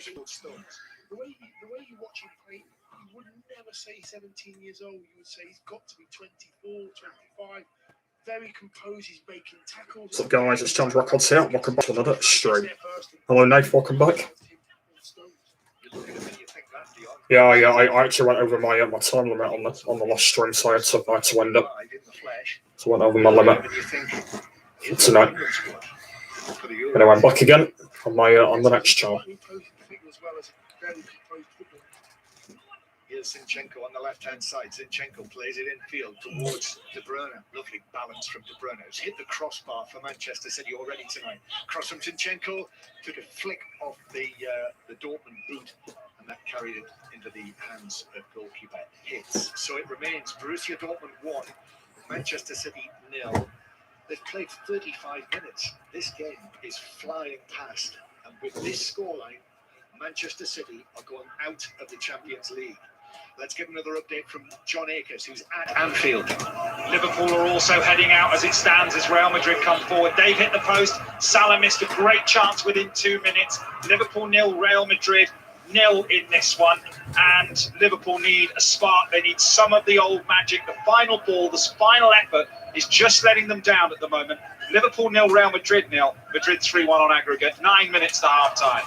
The way you watch him play, you would never say 17 years old. You would say he's got to be 24, 25. Very composed, he's making tackles. What's up, guys? It's John's Records here. Welcome back to another stream. Hello, Nate. Welcome back. Yeah. I actually went over my time limit on the last stream, so I had to end up. So I went over my limit for tonight. Anyway, I'm back again on the next channel. Here's Zinchenko on the left-hand side. Zinchenko plays it infield towards De Bruyne. Lovely balance from De Bruyne. Who's hit the crossbar for Manchester City already tonight. Cross from Zinchenko. Took a flick off the Dortmund boot, and that carried it into the hands of goalkeeper Hitz. So it remains Borussia Dortmund 1, Manchester City 0. They've played 35 minutes. This game is flying past. And with this scoreline, Manchester City are going out of the Champions League. Let's get another update from John Akers, who's at Anfield. Liverpool are also heading out as it stands as Real Madrid come forward. They've hit the post. Salah missed a great chance within 2 minutes. Liverpool 0, Real Madrid 0 in this one. And Liverpool need a spark. They need some of the old magic. The final ball, this final effort is just letting them down at the moment. Liverpool 0, Real Madrid 0. Madrid 3-1 on aggregate. 9 minutes to half-time.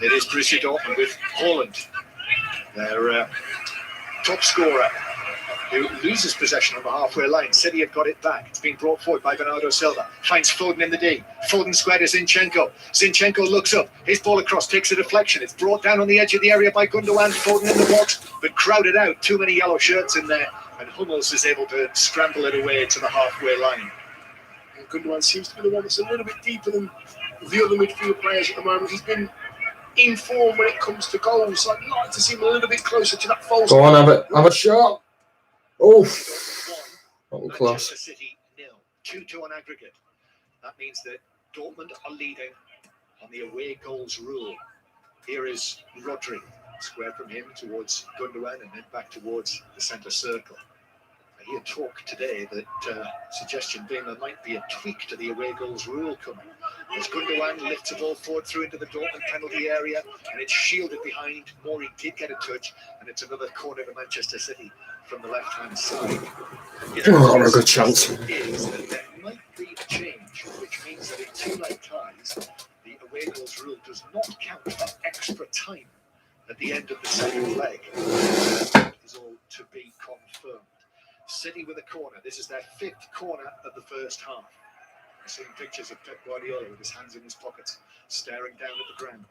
It is Borussia Dortmund with Haaland, their top scorer, who loses possession on the halfway line. City have got it back. It's been brought forward by Bernardo Silva. Finds Foden in the D. Foden squared to Zinchenko. Zinchenko looks up. His ball across takes a deflection. It's brought down on the edge of the area by Gundogan. Foden in the box, but crowded out. Too many yellow shirts in there. And Hummels is able to scramble it away to the halfway line. And Gundogan seems to be the one that's a little bit deeper than the other midfield players at the moment. He's been in form when it comes to goals. So I'd like to see him a little bit closer to that false. Go on, have a shot. Oof. Manchester City 0, 2-2 on aggregate. That means that Dortmund are leading on the away goals rule. Here is Rodri, square from him towards Gundogan and then back towards the centre circle. I hear talk today that suggestion being there might be a tweak to the away goals rule coming. As Gundogan lifts the ball forward through into the Dortmund penalty area, and it's shielded behind. Mori did get a touch, and it's another corner to Manchester City from the left-hand side. A good chance. Is that there might be a change, which means that in two-leg ties, the away goals rule does not count for extra time at the end of the second leg. That is all to be confirmed. City with a corner. This is their 5th corner of the first half. I'm seeing pictures of Pep Guardiola with his hands in his pockets, staring down at the ground.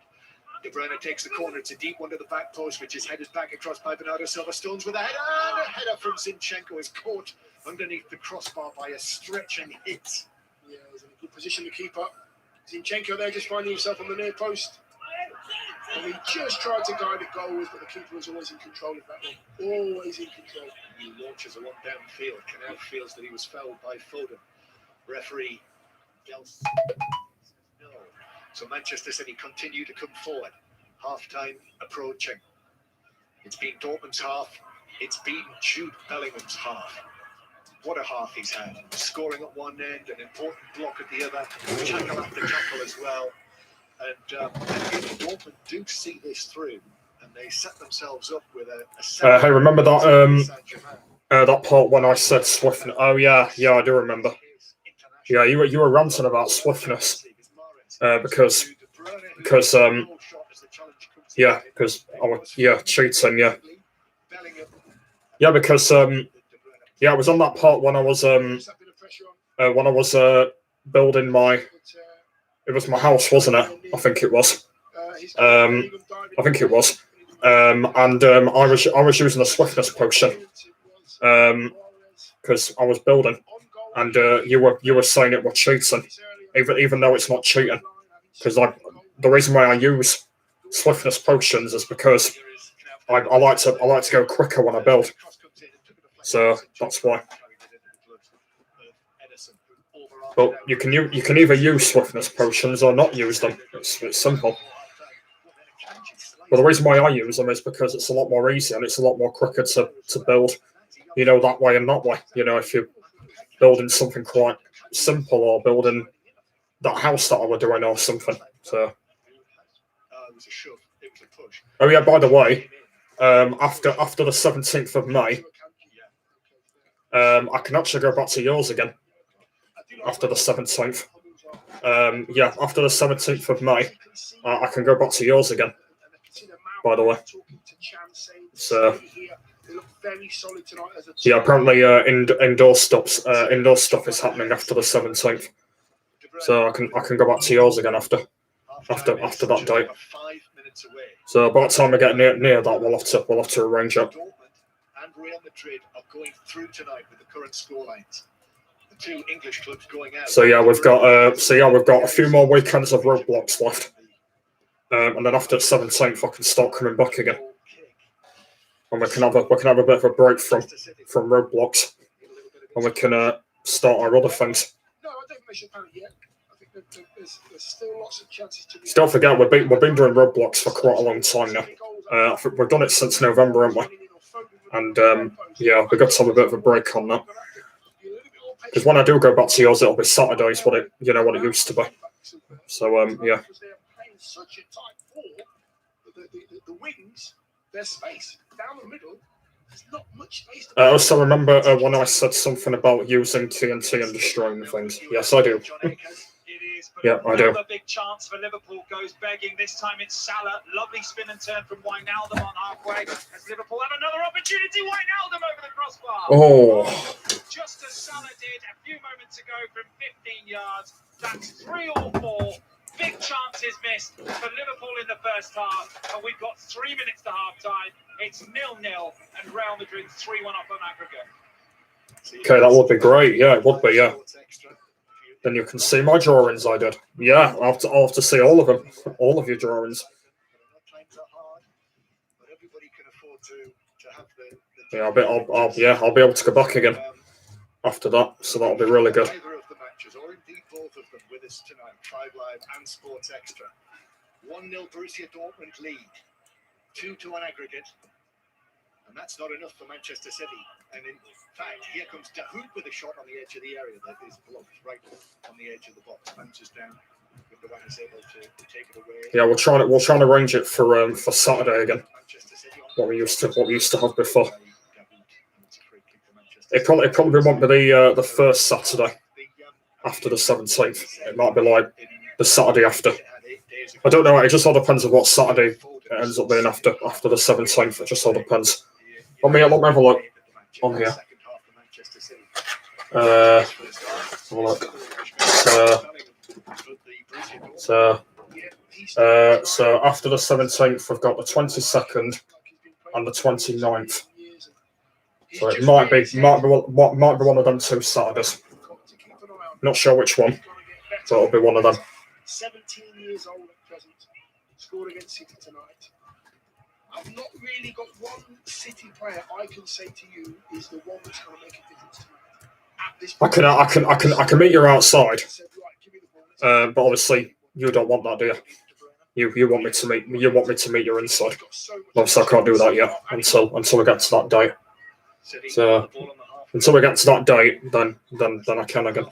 De Bruyne takes the corner. It's a deep one to the back post, which is headed back across by Bernardo Silva. Stones with a header, and a header from Zinchenko is caught underneath the crossbar by a stretching hit. Yeah, he's in a good position to keep up. Zinchenko there just finding himself on the near post. And he just tried to guide the goals, but the keeper was always in control of that one. Always in control. He launches a one downfield. Canal feels that he was fouled by Foden. Referee yells no. So Manchester City continue to come forward. Half-time approaching. It's been Dortmund's half. It's been Jude Bellingham's half. What a half he's had. Scoring at one end, an important block at the other, tackle after tackle as well. And if Dortmund do see this through, and they set themselves up with a hey, remember that that part when I said swiftness? Oh yeah, I do remember. Yeah, you were ranting about swiftness because cheating, because it was on that part when I was building my. It was my house, wasn't it? I think it was. And I was using a swiftness potion because I was building, and you were saying it was cheating, even though it's not cheating. Because the reason why I use swiftness potions is because I like to go quicker when I build. So that's why. But you can either use swiftness potions or not use them. It's simple. But the reason why I use them is because it's a lot more easy and it's a lot more quicker to build, that way and that way. If you're building something quite simple or building that house that I was doing or something. So It was a shove. It was a push. Oh yeah, by the way, after the 17th of May, I can actually go back to yours again. After the 17th. Yeah, after the 17th of May, I can go back to yours again. By the way. So yeah, apparently indoor stuff is happening after the 17th. So I can go back to yours again after that date. So by the time I get near that, we'll have to arrange it. And Real Madrid are going through tonight with the current scorelines. The two English clubs going out. So yeah, we've got a few more weekends of roadblocks left, and then after the 17th, I can start coming back again, and we can have a bit of a break from roadblocks, and we can start our other things. No, I don't think they should panic yet. I think there's still lots of chances to. Don't forget, we've been doing roadblocks for quite a long time now. We've done it since November, haven't we? And yeah, we've got to have a bit of a break on that. Because when I do go back to yours, it'll be Saturdays, what it used to be. So yeah. The wings, there's space down the middle. There's not much space. I also remember when I said something about using TNT and destroying things. Yes, I do. Yeah, I do. Another big chance for Liverpool goes begging. This time it's Salah. Lovely spin and turn from Wijnaldum on halfway. As Liverpool have another opportunity. Wijnaldum over the crossbar. Oh. Just as Salah did a few moments ago from 15 yards. That's 3 or 4. Big chances missed for Liverpool in the first half. And we've got 3 minutes to half time. It's 0-0 and Real Madrid 3-1 up on aggregate. Okay, that would be great. Yeah, it would be, yeah. Then you can see my drawings I did. Yeah, I'll have to see all of them. All of your drawings. Yeah, I'll be able to go back again after that, so that'll be really good. Either of the matches, or indeed both of them, with us tonight, 5 Live and Sports Extra. 1-0 Borussia Dortmund lead, 2-2 on aggregate, and that's not enough for Manchester City. And in fact, here comes Dahoud with a shot on the edge of the area that is blocked right on the edge of the box. Bounces down. Gundogan is able to take it away. Yeah, we'll try and arrange it for Saturday again. What we used to have before. It probably won't be the first Saturday after the 17th. It might be like the Saturday after. I don't know. It just all depends on what Saturday it ends up being after the 17th. It just all depends. Let me have a look on here. Have a look. So after the 17th, we've got the 22nd and the 29th. So it might be one of them 2 Saturdays. Not sure which one, but it'll be one of them. 17 years old at present, scored against City tonight. I've not really got one City player I can say to you is the one that's going to make a difference tonight. At this point, I can meet you outside, but obviously you don't want that, do you? You want me to meet you inside. Obviously, I can't do that yet until we get to that date. So until we get to that date, then I can again.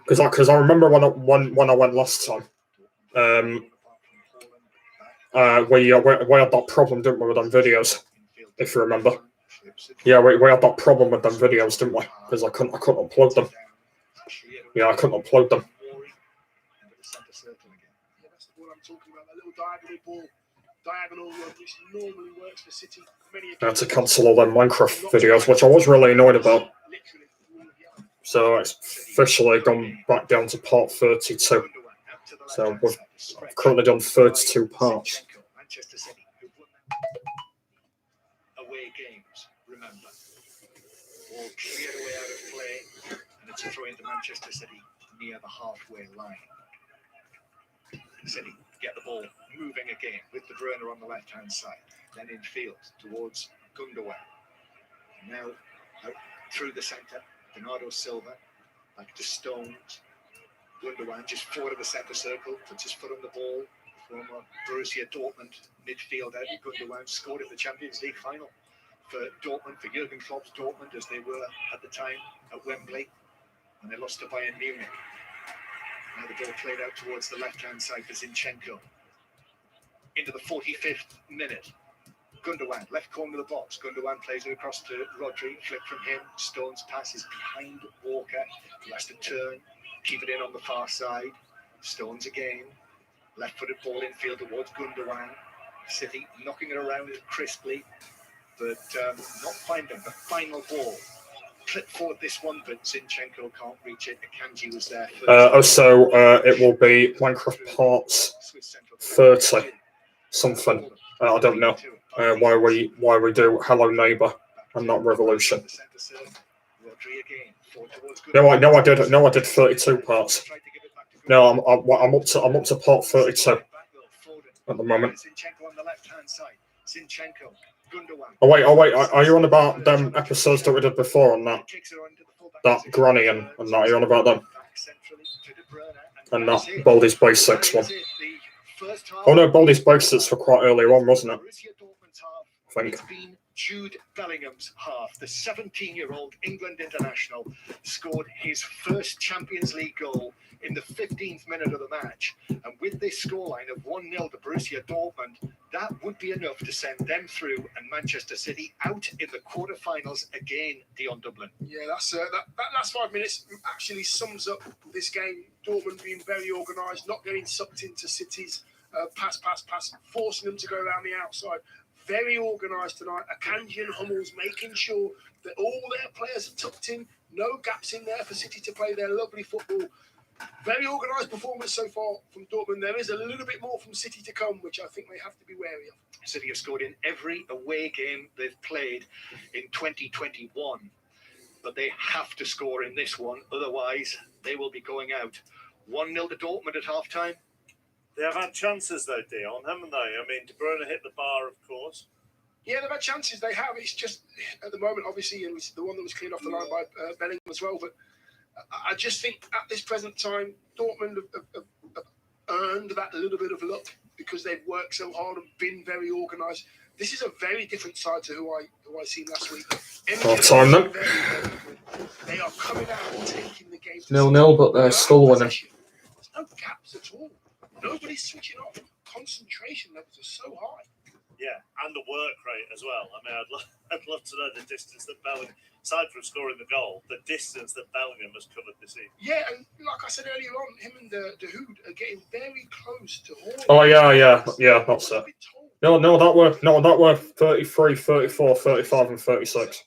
Because I remember when I went last time, we had that problem, didn't we, with them videos? If you remember, yeah, we had that problem with them videos, didn't we? Because I couldn't upload them. Yeah, I couldn't upload them. I had to cancel all them Minecraft videos, which I was really annoyed about. So it's officially gone back down to part 32. So we've currently done 32 parts. Away games, remember. All cleared away out of play, and it's a throw into Manchester City near the halfway line. City get the ball moving again with De Bruyne on the left-hand side, then in field towards Gundogan. Now out through the centre, Bernardo Silva, back to Stones. Gundogan just forward of the centre circle, puts his foot on the ball. Former Borussia Dortmund midfielder Gundogan scored in the Champions League final for Dortmund, for Jurgen Klopp's Dortmund, as they were at the time at Wembley, and they lost to Bayern Munich. Now the ball played out towards the left-hand side for Zinchenko. Into the 45th minute. Gundogan, left corner of the box. Gundogan plays it across to Rodri. Flick from him. Stones passes behind Walker. He has to turn, keep it in on the far side. Stones again. Left-footed ball infield towards Gundogan. City knocking it around crisply, but not finding the final ball. Clip forward this one, but Zinchenko can't reach it. Akanji was there first. It will be Minecraft Parts 30 something. I don't know why we do Hello Neighbour and not Revolution. No, I did 32 parts. No, I'm up to part 32 at the moment. Oh wait, are you on about them episodes that we did before on that Granny and that? Are you on about them? And that Baldi's Basics one? Oh no, Baldi's Basics were quite early on, wasn't it? I think. It's been Jude Bellingham's half. The 17-year-old England international scored his first Champions League goal in the 15th minute of the match. And with this scoreline of 1-0 to Borussia Dortmund, that would be enough to send them through and Manchester City out in the quarterfinals again, Dion Dublin. Yeah, that last 5 minutes actually sums up this game. Dortmund being very organised, not getting sucked into City's pass, forcing them to go around the outside. Very organised tonight. Akanji and Hummels making sure that all their players are tucked in, no gaps in there for City to play their lovely football. Very organised performance so far from Dortmund. There is a little bit more from City to come, which I think they have to be wary of. City have scored in every away game they've played in 2021, but they have to score in this one, otherwise they will be going out. 1-0 to Dortmund at half-time. They have had chances though, Dion, haven't they? I mean, De Bruyne hit the bar, of course. Yeah, they've had chances. They have. It's just at the moment, obviously, it was the one that was cleared off the line by Bellingham as well. But I just think at this present time, Dortmund have earned that little bit of luck because they've worked so hard and been very organised. This is a very different side to who I seen last week. Time then. They are coming out and taking the game. 0-0, but they're still winning. There's no gaps at all. Nobody's switching off. Concentration levels are so high. Yeah, and the work rate as well. I mean, I'd love to know the distance that Bellingham, aside from scoring the goal, the distance that Bellingham has covered this season. Yeah, and like I said earlier on, him and De Hood are getting very close to Haaland. Oh yeah, that's it. No, that were 33, 34, 35, and 36.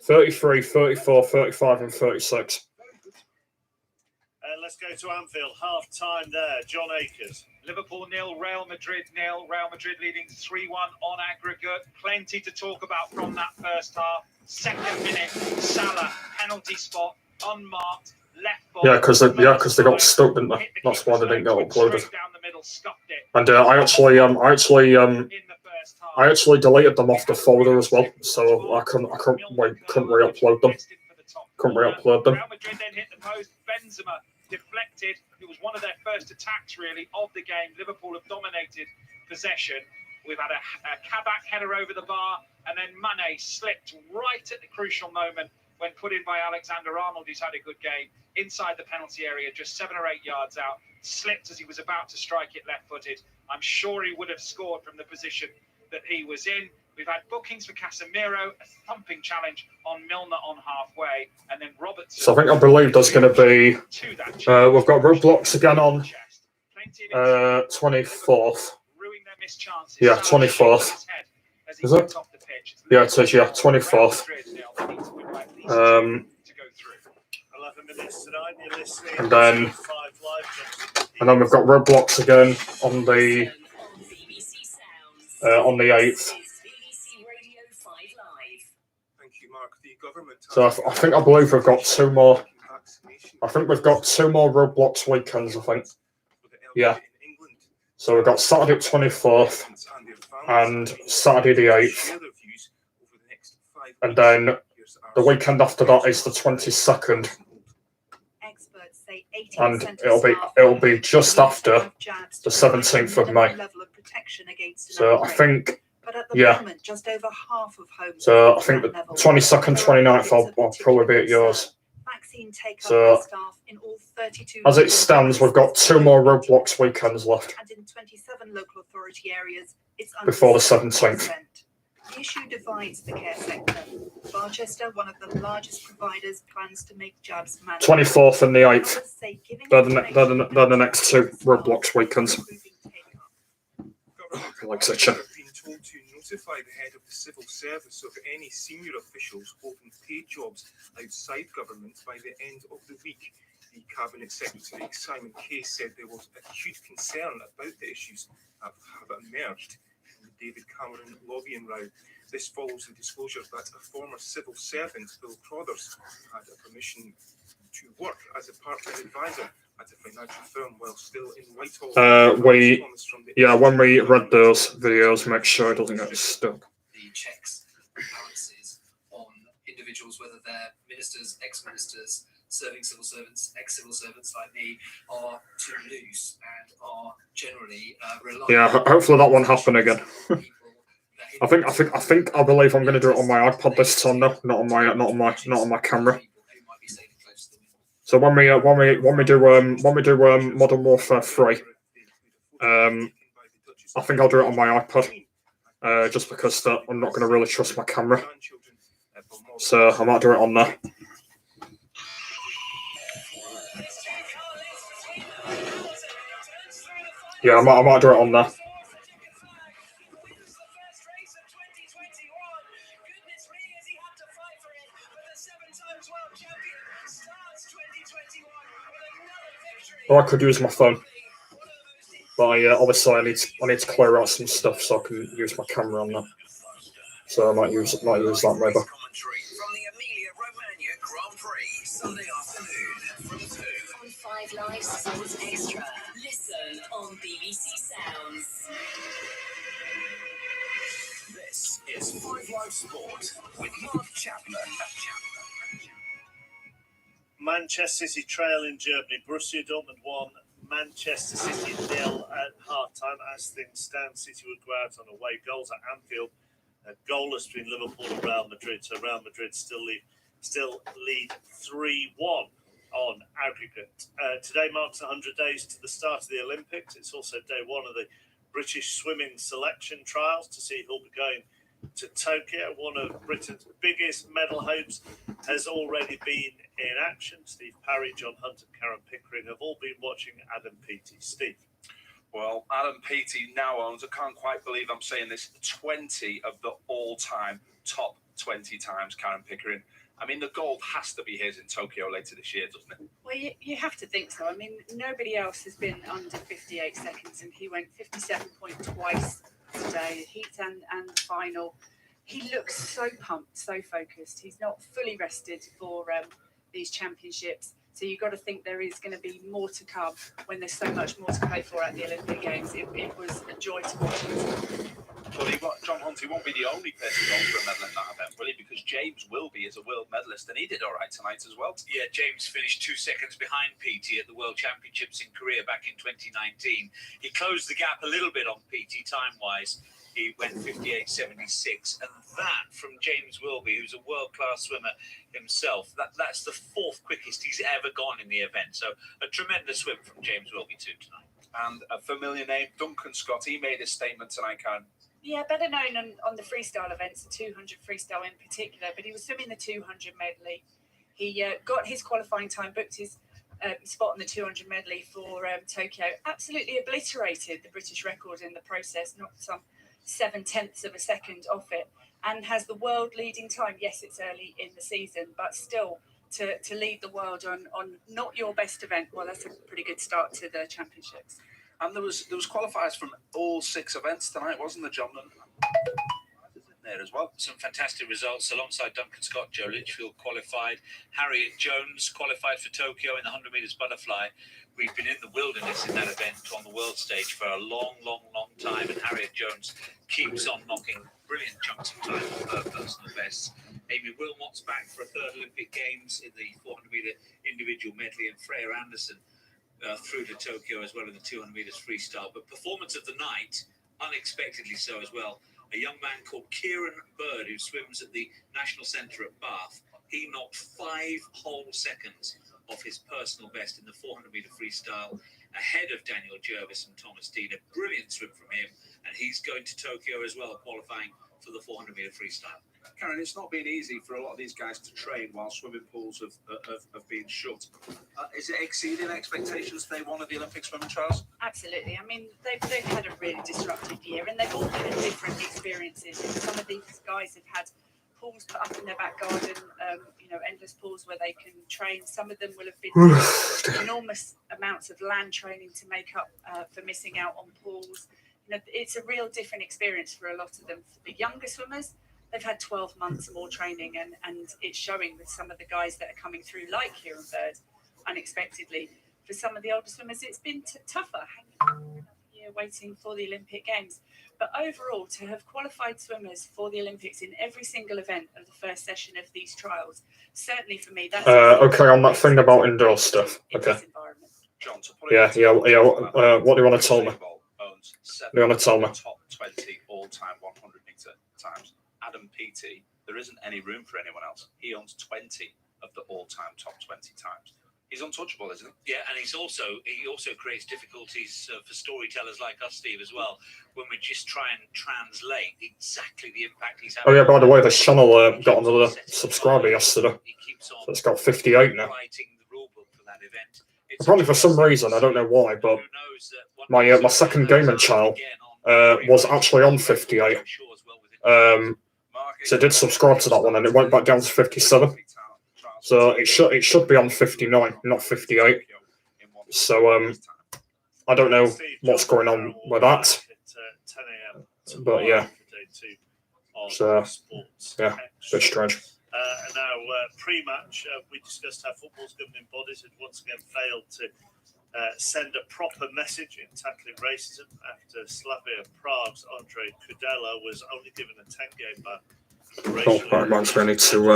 33, 34, 35, and 36. Let's go to Anfield. Half time there. John Akers. Liverpool 0, Real Madrid 0. Real Madrid leading 3-1 on aggregate. Plenty to talk about from that first half. Second minute, Salah penalty spot, unmarked, left foot. Yeah, because they got stuck, didn't they? That's why they didn't get uploaded. And I actually deleted them off the folder as well, so I couldn't re-upload them. Real Madrid then hit the post. Benzema deflected. It was one of their first attacks, really, of the game. Liverpool have dominated possession. We've had a Kabak header over the bar, and then Mane slipped right at the crucial moment when put in by Alexander-Arnold, who's had a good game, inside the penalty area, just 7 or 8 yards out. Slipped as he was about to strike it left-footed. I'm sure he would have scored from the position that he was in. We've had bookings for Casemiro, a thumping challenge on Milner on halfway, and then Robertson. So I believe there's going to be. We've got roadblocks again on 24th. Yeah, 24th. Is it? Yeah, it says 24th. 11 minutes tonight. You're listening. And then we've got roadblocks again on the 8th. So I believe we've got 2 more. I think we've got 2 more roadblocks weekends. I think. Yeah. So we've got Saturday 24th and Saturday the 8th, and then the weekend after that is the 22nd, and it'll be just after the 17th of May. So I think. But at the moment, just over half of homes. So I think the 22nd, 29th, I'll probably be at yours. vaccine take-up So, by staff in all 32 as it stands, we've got 2 more Roblox weekends left and in 27 local authority areas, it's under before the 70%. 17th. The issue divides the care sector. Barchester, one of the largest providers, plans to make jabs mandatory. 24th and the 8th. Others say giving They're the next 2 Roblox weekends. Like such a. Have been told to notify the head of the civil service of any senior officials holding paid jobs outside government by the end of the week. The Cabinet Secretary Simon Case said there was acute concern about the issues that have emerged in the David Cameron lobbying row. This follows the disclosure that a former civil servant, Bill Crothers, had a permission to work as a part-time advisor at a financial firm while still in Whitehall. When we read those videos, make sure it doesn't get stuck. The checks and balances on individuals, whether they're ministers, ex-ministers, serving civil servants, ex-civil servants like me, are too loose and are generally reliant. Yeah, hopefully that won't happen again. I believe I'm going to do it on my iPad this time, though, not on my camera. So when we do Modern Warfare 3, I think I'll do it on my iPad, just because I'm not going to really trust my camera. So I might do it on there. Yeah, I might do it on there. Or I could use my phone, but obviously I need to clear out some stuff so I can use my camera on that. So I might use that maybe. From the Emilia-Romagna Grand Prix, Sunday afternoon from 2 on 5 Live Sports Extra. Listen on BBC Sounds. This is 5 Live Sport with Mark Chapman. Manchester City trail in Germany. Borussia Dortmund 1, Manchester City 0 at half-time. As things stand, City would go out on away goals at Anfield. Goalless between Liverpool and Real Madrid. So Real Madrid still lead 3-1 on aggregate. Today marks 100 days to the start of the Olympics. It's also day 1 of the British swimming selection trials to see who'll be going to Tokyo. One of Britain's biggest medal hopes has already been in action. Steve Parry, John Hunt and Karen Pickering have all been watching Adam Peaty. Steve. Well, Adam Peaty now owns, I can't quite believe I'm saying this, 20 of the all-time top 20 times, Karen Pickering. I mean, the gold has to be his in Tokyo later this year, doesn't it? Well, you have to think so. I mean, nobody else has been under 58 seconds, and he went 57 twice today, heat and the final. He looks so pumped, so focused. He's not fully rested for these championships. So you've got to think there is going to be more to come when there's so much more to play for at the Olympic Games. It was a joy to watch. Well, John Hunt, he won't be the only person going for a medal in that event, will he? Because James Wilby is a world medalist, and he did all right tonight as well. Yeah, James finished 2 seconds behind Peaty at the World Championships in Korea back in 2019. He closed the gap a little bit on Peaty time-wise. He went 58.76, and that from James Wilby, who's a world-class swimmer himself. That's the 4th quickest he's ever gone in the event. So a tremendous swim from James Wilby too tonight. And a familiar name, Duncan Scott. He made a statement tonight, Karen. Yeah, better known on the freestyle events, the 200 freestyle in particular. But he was swimming the 200 medley. He got his qualifying time, booked his spot in the 200 medley for Tokyo. Absolutely obliterated the British record in the process, knocked some 0.7 of a second off it, and has the world leading time. Yes, it's early in the season, but still to lead the world on not your best event. Well, that's a pretty good start to the championships. And there was qualifiers from all 6 events tonight, wasn't there, John? There as well. Some fantastic results alongside Duncan Scott. Joe Litchfield qualified. Harriet Jones qualified for Tokyo in the 100 metres butterfly. We've been in the wilderness in that event on the world stage for a long time, and Harriet Jones keeps on knocking brilliant chunks of time on her personal bests. Amy Wilmot's back for a 3rd Olympic Games in the 400 metre individual medley, and Freya Anderson through to Tokyo as well in the 200 metres freestyle. But performance of the night, unexpectedly so as well. A young man called Kieran Bird, who swims at the National Centre at Bath. He knocked 5 whole seconds off his personal best in the 400-meter freestyle, ahead of Daniel Jervis and Thomas Dean. A brilliant swim from him, and he's going to Tokyo as well, qualifying for the 400-meter freestyle. Karen, it's not been easy for a lot of these guys to train while swimming pools have been shut. Is it exceeding expectations they wanted the Olympic swimming trials? Absolutely. I mean, they've had a really disruptive year, and they've all had different experiences. Some of these guys have had pools put up in their back garden, endless pools where they can train. Some of them will have been enormous amounts of land training to make up for missing out on pools. It's a real different experience for a lot of them. For the younger swimmers, they've had 12 months more training, and it's showing with some of the guys that are coming through, like Kieran Bird, unexpectedly. For some of the older swimmers, it's been tougher, hanging another year waiting for the Olympic Games. But overall, to have qualified swimmers for the Olympics in every single event of the first session of these trials, certainly for me, that's okay, on that thing about indoor stuff. Okay. John, Yeah. What do you want to tell me? Do you want to tell me? Top 20 all-time 100-meter times. Adam Peaty, there isn't any room for anyone else. He owns 20 of the all-time top 20 times. He's untouchable, isn't he? Yeah, and he also creates difficulties for storytellers like us, Steve, as well, when we just try and translate exactly the impact he's having. Oh yeah, by the way, this channel got another subscriber yesterday, so it's got 58 now. Probably for some reason, I don't know why, but my second gaming channel was actually on 58. So I did subscribe to that one, and it went back down to 57. So it should be on 59, not 58. So I don't know what's going on with that. But yeah, so yeah, it's a bit strange. And now, pre-match, we discussed how football's governing bodies had once again failed to send a proper message in tackling racism after Slavia Prague's Andre Kudela was only given a 10-game ban. Oh, that reminds me, I need to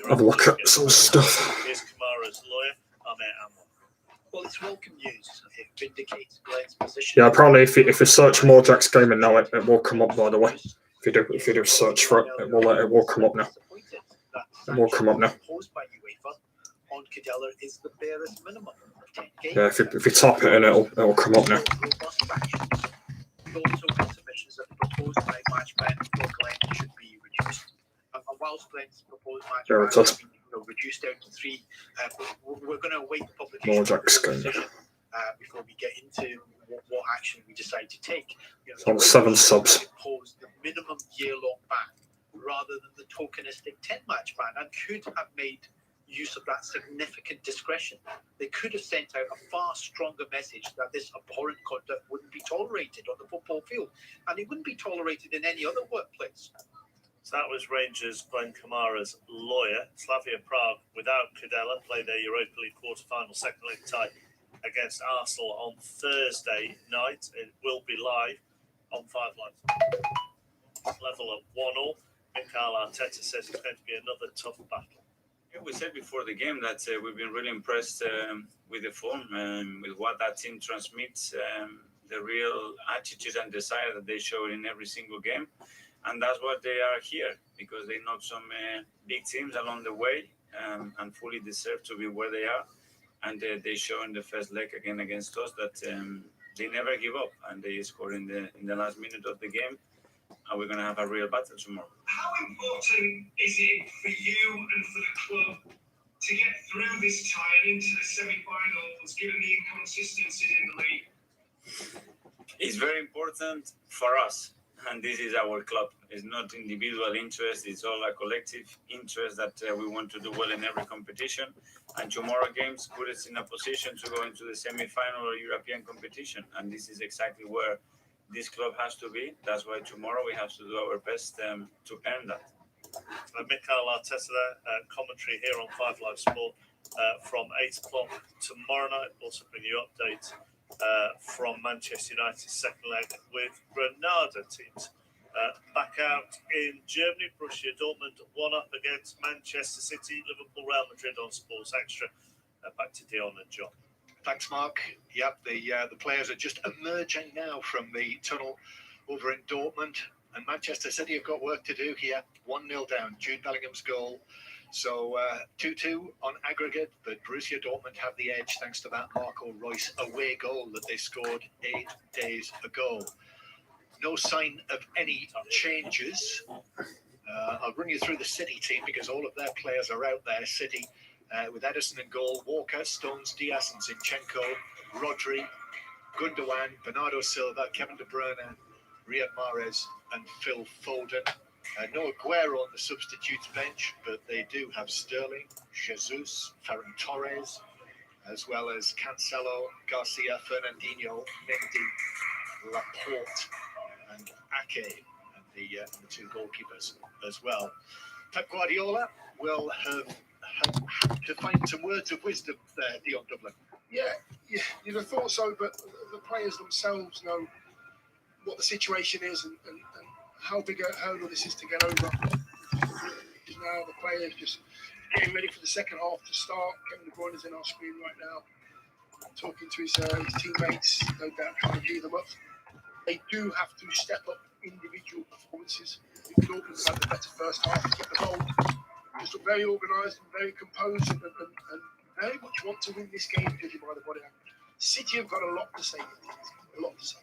have a look at some stuff. Here's Kamara's lawyer, Ahmed Amwar. Well, it's welcome news. It vindicates Glenn's position. Yeah, apparently if you search Morjack's Gaming now, it will come up, by the way. If you do search for it, it will come up now. It will come up now. On Kudela is the barest minimum. Yeah, if you tap it in, it'll come up now. Also, submissions that the proposed match ban for Glenn should be reduced. And whilst Glenn's proposed match ban has been reduced down to 3, we're going to await the publication of the decision before we get into what action we decide to take. On 7 subs. Impose the minimum year-long ban rather than the tokenistic 10-match ban, and could have made use of that significant discretion. They could have sent out a far stronger message that this abhorrent conduct wouldn't be tolerated on the football field, and it wouldn't be tolerated in any other workplace. So that was Rangers' Glenn Kamara's lawyer. Slavia Prague, without Kudela, play their Europa League quarter-final second leg tie against Arsenal on Thursday night. It will be live on 5 Live. Level at 1-1. Mikel Arteta says it's going to be another tough battle. Yeah, we said before the game that we've been really impressed with the form, with what that team transmits, the real attitude and desire that they show in every single game. And that's what they are here, because they knocked some big teams along the way and fully deserve to be where they are. And they show in the first leg again against us that they never give up, and they score in the last minute of the game. And we're going to have a real battle tomorrow. How important is it for you and for the club to get through this tie and into the semi-finals, given the inconsistencies in the league? It's very important for us, and this is our club. It's not individual interest, it's all a collective interest that we want to do well in every competition. And tomorrow games put us in a position to go into the semi-final or European competition, and this is exactly where this club has to be. That's why tomorrow we have to do our best to earn that. Mikel Arteta, commentary here on 5 Live Sport from 8 o'clock tomorrow night. Also bring you updates from Manchester United's second leg with Granada teams. Back out in Germany, Borussia Dortmund 1-up against Manchester City, Liverpool, Real Madrid on Sports Extra. Back to Dion and John. Thanks, Mark. Yep, the players are just emerging now from the tunnel over in Dortmund, and Manchester City have got work to do here. 1-0 down. Jude Bellingham's goal So 2-2 on aggregate, but Borussia Dortmund have the edge thanks to that Marco Reus away goal that they scored 8 days ago. No sign of any changes. I'll run you through the City team because all of their players are out there. City with Ederson in goal, Walker, Stones, Diaz and Zinchenko, Rodri, Gundogan, Bernardo Silva, Kevin De Bruyne, Riyad Mahrez and Phil Foden. No Aguero on the substitutes bench, but they do have Sterling, Jesus, Ferran Torres, as well as Cancelo, Garcia, Fernandinho, Mendy, Laporte and Ake, and the two goalkeepers as well. Pep Guardiola will have to find some words of wisdom there, Dion Dublin. Yeah, you'd have thought so, but the players themselves know what the situation is and how big a hurdle this is to get over. Now the players just getting ready for the second half to start. Kevin De Bruyne is in our screen right now, talking to his teammates, no doubt trying to gear them up. They do have to step up individual performances. Dortmund had the better first half, get the goal. Just look very organised and very composed and very much want to win this game, judging by the body language. City have got a lot to say. A lot to say.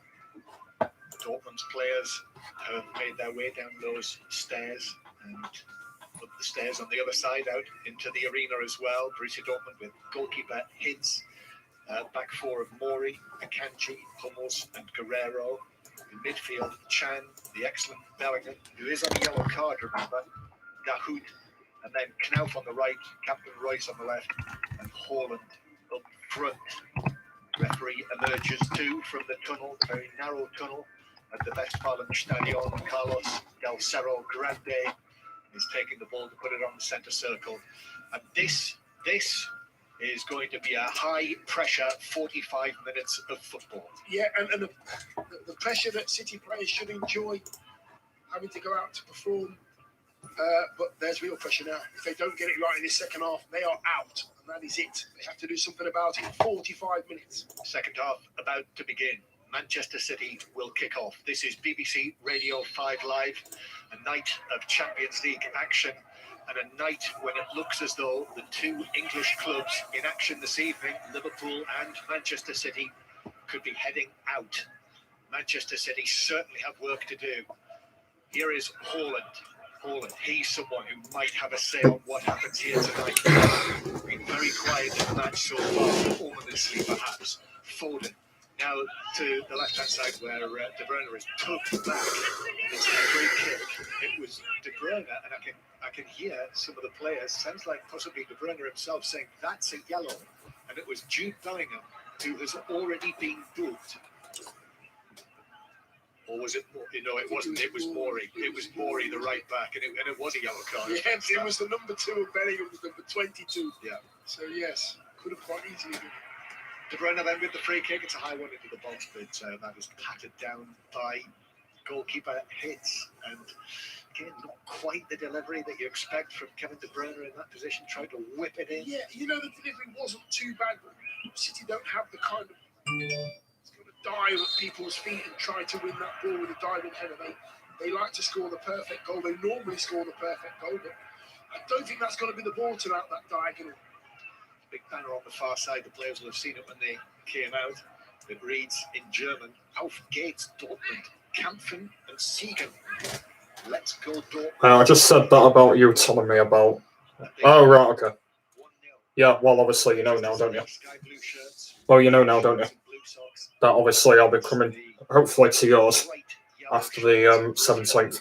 Dortmund's players have made their way down those stairs and up the stairs on the other side out into the arena as well. Borussia Dortmund with goalkeeper Hitz, back four of Mori, Akanji, Hummels and Guerrero. In midfield, Chan, the excellent Bellingham, who is on a yellow card, remember, Dahoud, and then Knauf on the right, Captain Royce on the left, and Haaland up front. Referee emerges too from the tunnel, the very narrow tunnel at the Westfalenstadion. Carlos Del Cerro Grande is taking the ball to put it on the centre circle. And this is going to be a high-pressure 45 minutes of football. Yeah, and the pressure that City players should enjoy having to go out to perform. But there's real pressure now. If they don't get it right in this second half, they are out. And that is it. They have to do something about it in 45 minutes. Second half about to begin. Manchester City will kick off. This is BBC Radio 5 Live, a night of Champions League action and a night when it looks as though the two English clubs in action this evening, Liverpool and Manchester City, could be heading out. Manchester City certainly have work to do. Here is Haaland. He's someone who might have a say on what happens here tonight. Been very quiet in the match so far, ominously perhaps. Foden. Now to the left-hand side where De Bruyne is tugged back. It's a free kick. It was De Bruyne, and I can hear some of the players, sounds like possibly De Bruyne himself, saying that's a yellow. And it was Jude Bellingham who has already been booked. Or was it? No, it wasn't. It was Mori. It was Mori, the right back, and it was a yellow card. Yes, it was the number 2 of Bellingham, was number 22. Yeah. So yes, could have quite easily been. De Bruyne then with the free kick. It's a high one into the box, but that is patted down by goalkeeper Hitz, and again, not quite the delivery that you expect from Kevin De Bruyne in that position. Tried to whip it in. Yeah, the delivery wasn't too bad, but City don't have the kind of dive at people's feet and try to win that ball with a diving header. They like to score the perfect goal. They normally score the perfect goal, but I don't think that's going to be the ball tonight, that diagonal. Big banner on the far side. The players will have seen it when they came out. It reads in German, Auf geht's Dortmund, Kämpfen und Siegen. Let's go Dortmund. I just said that about you telling me about... Oh, right, okay. Yeah, well, obviously you know now, don't you? Well, you know now, don't you? That obviously I'll be coming, hopefully, to yours after the 17th.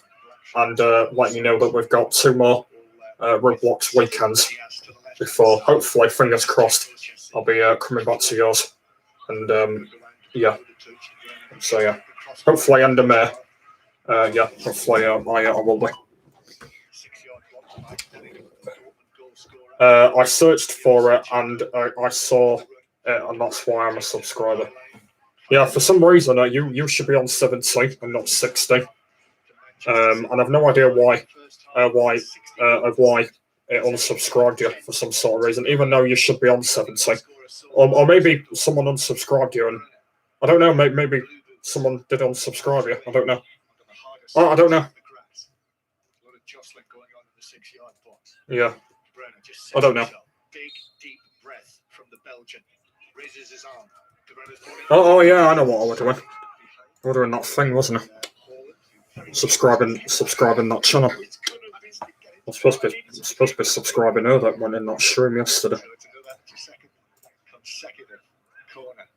And letting you know that we've got 2 more Roblox weekends before, hopefully, fingers crossed, I'll be coming back to yours. And, yeah. So, yeah. Hopefully, end of May. Yeah, hopefully, I will be. I searched for it and I saw it, and that's why I'm a subscriber. Yeah, for some reason, you should be on 70 and not 60. And I've no idea why it unsubscribed you for some sort of reason, even though you should be on 70. Or maybe someone unsubscribed you, and I don't know, maybe someone did unsubscribe you. I don't know. Oh, I don't know. Yeah. I don't know. Big, deep breath from the Belgian. Raises his arm. Oh yeah, I know what I was doing. Ordering that thing, wasn't it? Subscribing that channel. I'm supposed to be subscribing her that went in that stream yesterday. Consecutive corner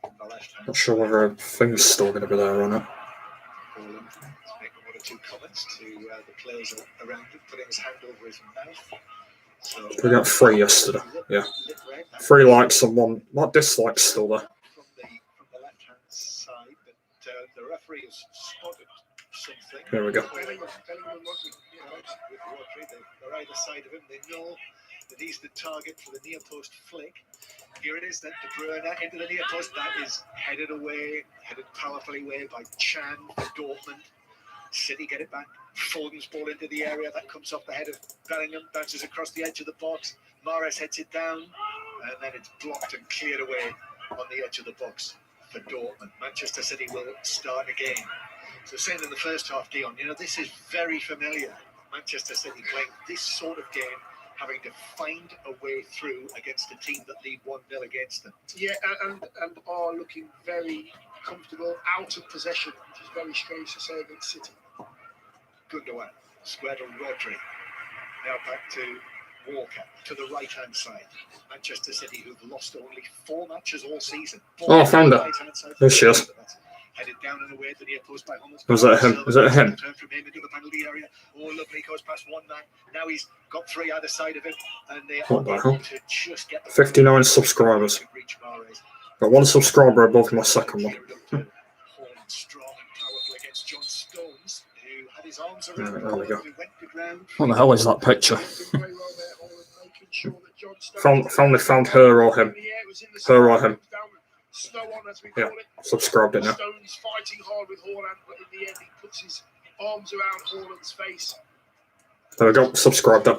on the left hand. Not sure whether her thing's still going to be there or not. Making one or two comments to the players around him, putting his hand over his mouth. So, We got 3 yesterday. Yeah. 3 likes and 1 dislikes still there. From the left hand side, but the referee has spotted something. There we go. Bellingham and Rodri, with Rodri, they're either side of him. They know that he's the target for the near post flick. Here it is then, De Bruyne into the near post. That is headed powerfully away by Chan for Dortmund. City get it back. Foden's ball into the area. That comes off the head of Bellingham, bounces across the edge of the box. Mahrez heads it down, and then it's blocked and cleared away on the edge of the box for Dortmund. Manchester City will start again. So saying in the first half, Dion, this is very familiar. Manchester City playing this sort of game, having to find a way through against a team that lead 1-0 against them. Yeah, and are looking very comfortable out of possession, which is very strange to say against City. Gundogan, square to Rodri. Now back to Walker, to the right-hand side. Manchester City, who've lost only 4 matches all season. Oh, I found her. There she is. Headed down and away at the near post by Hummels. Was that him? Was that him? Turn from him into the penalty area. Oh, lovely, goes past one man. Now he's got 3 either side of him, and they are able to just get the 59 subscribers. Got 1 subscriber above my second one. Strong and powerful against John Stones, who had his arms Yeah, around there we go. who went to ground. What the hell is that picture? Found her or him. Her or him. Snow on, as we Yeah, call it. subscribed it now. Stones fighting hard with Haaland, but in the end he puts his arms around Haaland's face. There we go, subscribed it.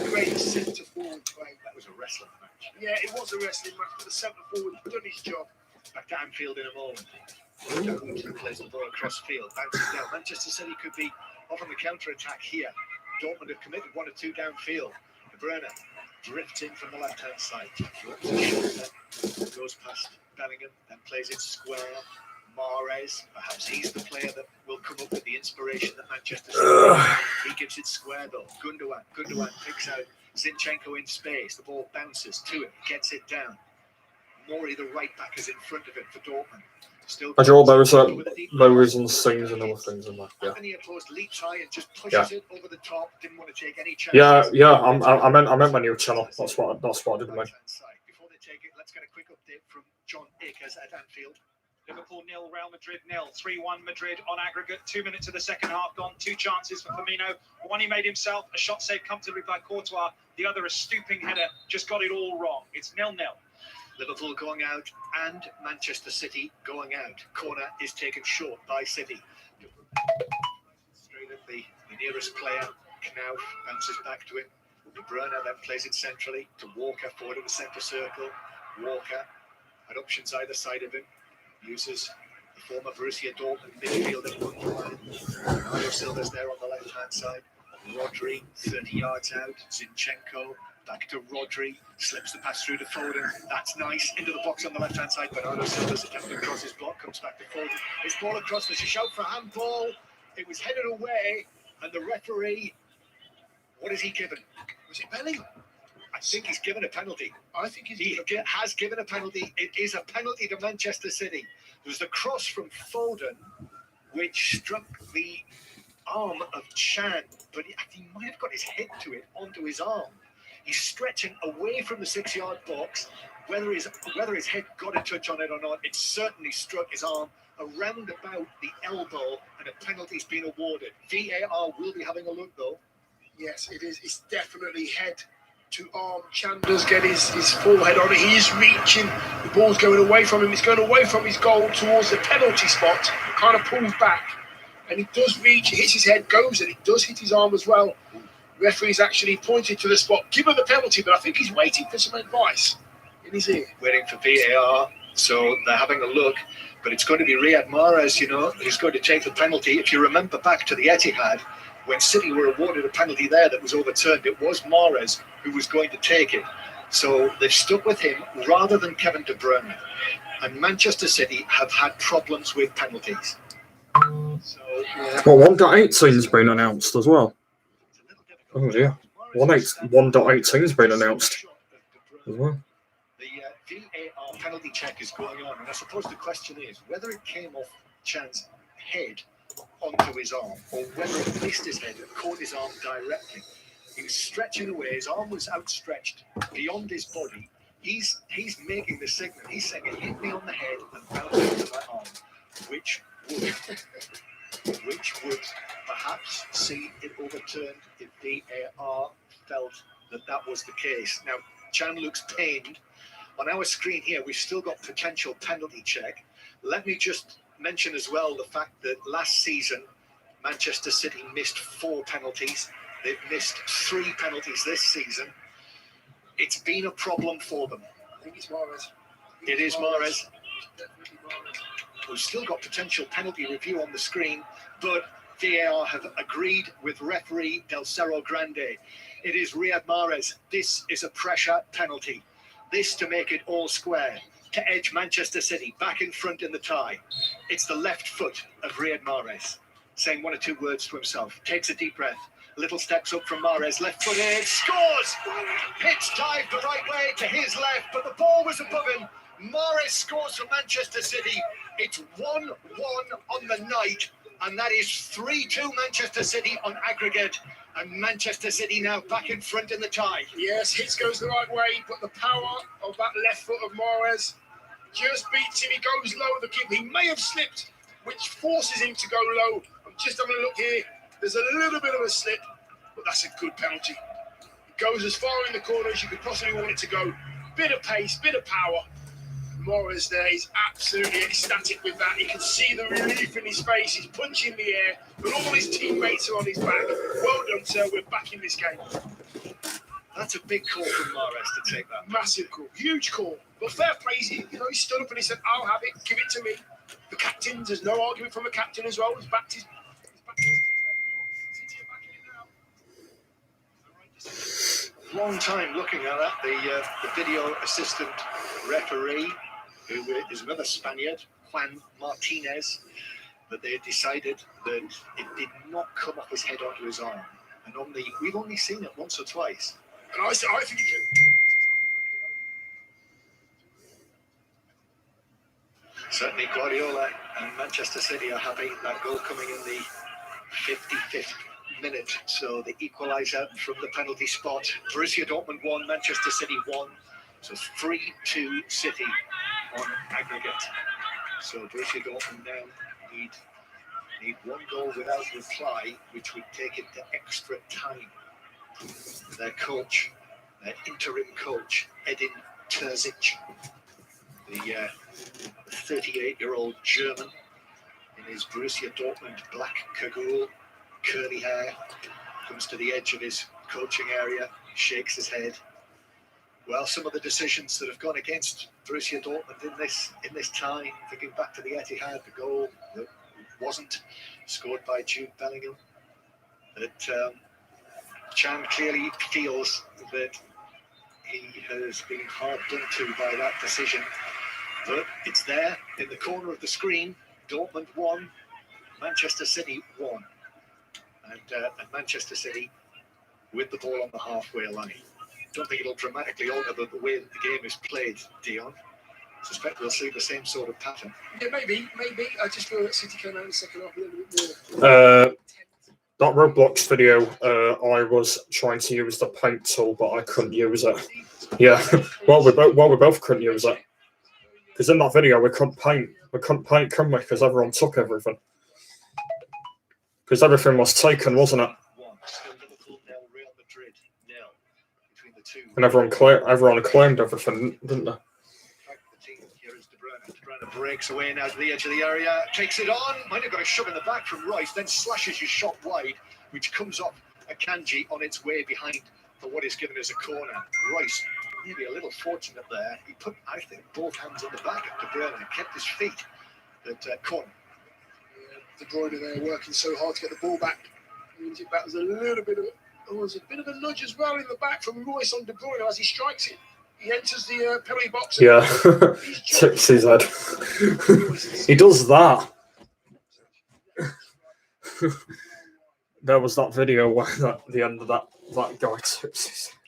Great centre forward play. That was a wrestling match. Yeah, it was a wrestling match, but the centre forward done his job. Back to Anfield in a moment. Jones plays the ball across field, bounces down. Manchester City could be off on the counter-attack here. Dortmund have committed 1 or 2 downfield. De Bruyne drifts in from the left-hand side. Drops a shoulder, goes past Bellingham, then plays it square. Mahrez, perhaps he's the player that will come up with the inspiration that Manchester City. He gives it square though. Gundogan picks out Zinchenko in space. The ball bounces to him, gets it down. Mori, the right back, is in front of it for Dortmund. Still I draw those and scenes and other things in there. Yeah. Near post leaps high and just pushes it over the top. Didn't want to take any chances. Yeah. I meant my new channel. That's what I did. Mate. Before they take it, let's get a quick update from John Akers at Anfield. Liverpool 0, Real Madrid 0. 3-1 Madrid on aggregate. 2 minutes of the second half gone. 2 chances for Firmino. One he made himself. A shot saved comfortably by Courtois. The other a stooping header. Just got it all wrong. It's 0-0. Liverpool going out and Manchester City going out. Corner is taken short by City. Straight at the nearest player. Knauf bounces back to him. De Bruyne then plays it centrally to Walker forward of the centre circle. Walker had options either side of him. Uses the former Borussia Dortmund midfielder Gundogan. Bernardo Silva's there on the left-hand side. Rodri 30 yards out. Zinchenko back to Rodri, slips the pass through to Foden. That's nice. Into the box on the left-hand side. Bernardo Silva's attempt to cross his block comes back to Foden. His ball across. There's a shout for handball. It was headed away, and the referee, what is he given? Was it Bellingham? I think he's given a penalty. I think he has given a penalty. It is a penalty to Manchester City. There was the cross from Foden, which struck the arm of Chan, but he might have got his head to it onto his arm. He's stretching away from the 6-yard box. Whether his head got a touch on it or not, it certainly struck his arm around about the elbow, and a penalty's been awarded. VAR will be having a look, though. Yes, it is. It's definitely head to arm. Chan does get his forehead on it. He is reaching. The ball's going away from him. It's going away from his goal towards the penalty spot. Kind of pulls back. And he does reach. It hits his head, goes, and it does hit his arm as well. Referee's actually pointed to the spot, given the penalty, but I think he's waiting for some advice in his ear. Waiting for VAR, so they're having a look. But it's going to be Riyad Mahrez, who's going to take the penalty. If you remember back to the Etihad, when City were awarded a penalty there that was overturned, it was Mahrez who was going to take it. So they've stuck with him rather than Kevin De Bruyne. And Manchester City have had problems with penalties. So, Well, 1.18's been announced as well. Oh dear. 1.18's been announced as well. The VAR penalty check is going on, and I suppose the question is whether it came off Chan's head onto his arm, or whether it missed his head and caught his arm directly. He was stretching away, his arm was outstretched beyond his body. He's making the signal. He's saying it hit me on the head and bounced into my arm, which would perhaps see it overturned if VAR felt that was the case. Now, Chan looks pained. On our screen here, we've still got potential penalty check. Let me just mention as well the fact that last season, Manchester City missed 4 penalties. They've missed 3 penalties this season. It's been a problem for them. I think it's Mahrez. It is Mahrez. We've still got potential penalty review on the screen, but VAR have agreed with referee Del Cerro Grande. It is Riyad Mahrez. This is a pressure penalty. This to make it all square, to edge Manchester City back in front in the tie. It's the left foot of Riyad Mahrez, saying 1 or 2 words to himself, takes a deep breath, little steps up from Mahrez, left footed, scores! Pitch dived the right way to his left, but the ball was above him. Mahrez scores for Manchester City. It's 1-1 on the night, and that is 3-2 Manchester City on aggregate. And Manchester City now back in front in the tie. Yes, hits goes the right way, but the power of that left foot of Mahrez just beats him. He goes low at the keeper. He may have slipped, which forces him to go low. I'm just having a look here. There's a little bit of a slip, but that's a good penalty. It goes as far in the corner as you could possibly want it to go. Bit of pace, bit of power. Mahrez there is absolutely ecstatic with that. You can see the relief in his face. He's punching the air, but all his teammates are on his back. Well done, sir. We're back in this game. That's a big call from Mahrez to take that. Massive call, huge call. But fair play, he stood up and he said, "I'll have it. Give it to me." The captain, there's no argument from the captain as well. He's backed his Long time looking at that. The video assistant referee, who is another Spaniard, Juan Martinez, but they decided that it did not come off his head onto his arm. And we've only seen it once or twice. And I think he can. Certainly Guardiola and Manchester City are happy. That goal coming in the 55th minute. So the equaliser from the penalty spot. Borussia Dortmund 1, Manchester City 1. So 3-2 City on aggregate. So Borussia Dortmund now need 1 goal without reply, which would take it to extra time. Their coach, their interim coach, Edin Terzic, the 38-year-old German in his Borussia Dortmund black cagoule, curly hair, comes to the edge of his coaching area, shakes his head. Well, some of the decisions that have gone against Borussia Dortmund in this tie, thinking back to the Etihad, the goal that wasn't scored by Jude Bellingham, that Chan clearly feels that he has been hard done to by that decision. But it's there in the corner of the screen. Dortmund 1, Manchester City 1. And Manchester City with the ball on the halfway line. Don't think it'll dramatically alter the way that the game is played, Dion. I suspect we'll see the same sort of pattern. Yeah, maybe. I just feel that City came out in the second half a little bit more. That Roblox video, I was trying to use the paint tool, but I couldn't use it. Yeah, well, we both couldn't use it. Because in that video, we couldn't paint, couldn't we? Because everyone took everything. Because everything was taken, wasn't it? And everyone claimed everything, didn't they? De Bruyne breaks away now to the edge of the area, takes it on, might have got a shove in the back from Rice, then slashes his shot wide, which comes off Akanji on its way behind for what is given as a corner. Rice, maybe a little fortunate there. He put, I think, both hands on the back of De Bruyne and kept his feet at corner. De Bruyne there working so hard to get the ball back. Brings it back. There's a little bit of there's a bit of a nudge as well in the back from Royce on De Bruyne as he strikes it. He enters the penalty box. Yeah, tips his head. He does that. There was that video where at the end of that guy tips his head.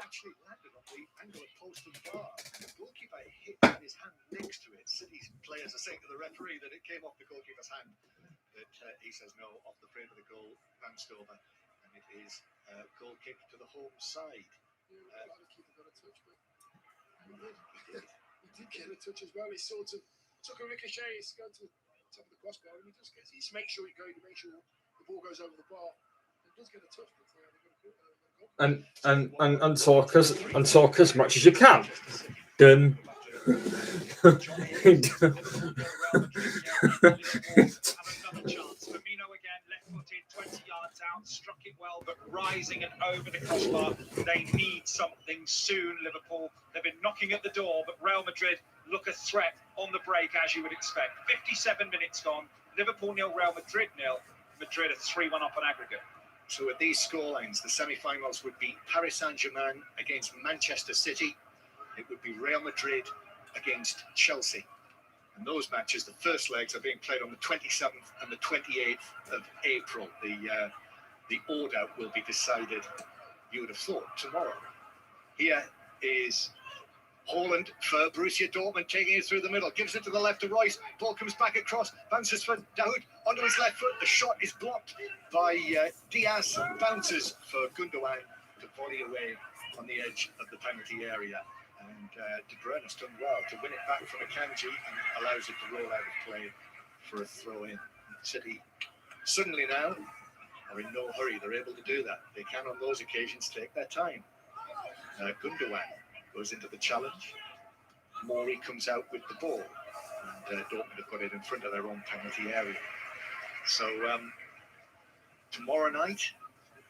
Actually landed on the angle of post and bar. The goalkeeper hit his hand next to it. City's players are saying to the referee that it came off the goalkeeper's hand. But he says no, off the frame of the goal, bounced over. And it is a goal kick to the home side. He did get a touch as well. He sort of took a ricochet. He's going to the top of the crossbar and he just gets. He makes sure he makes sure the ball goes over the bar. He does get a touch. And talk as much as you can. Then Firmino again, left-footed, 20 yards out, struck it well, but rising and over the crossbar. They need something soon, Liverpool. They've been knocking at the door, but Real Madrid look a threat on the break, as you would expect. 57 minutes gone. Liverpool 0, Real Madrid 0. Madrid are 3-1 up on aggregate. So at these scorelines, the semi-finals would be Paris Saint-Germain against Manchester City. It would be Real Madrid against Chelsea. And those matches, the first legs, are being played on the 27th and the 28th of April. The order will be decided, you would have thought, tomorrow. Here is Haaland for Borussia Dortmund, taking it through the middle, gives it to the left to Royce. Ball comes back across, bounces for Dahoud onto his left foot. The shot is blocked by Diaz, bounces for Gundogan to volley away on the edge of the penalty area. And De Bruyne has done well to win it back from Akanji and allows it to roll out of play for a throw-in. City suddenly now are in no hurry. They're able to do that. They can on those occasions take their time. Gundogan goes into the challenge. Mori comes out with the ball. And Dortmund have got it in front of their own penalty area. So tomorrow night,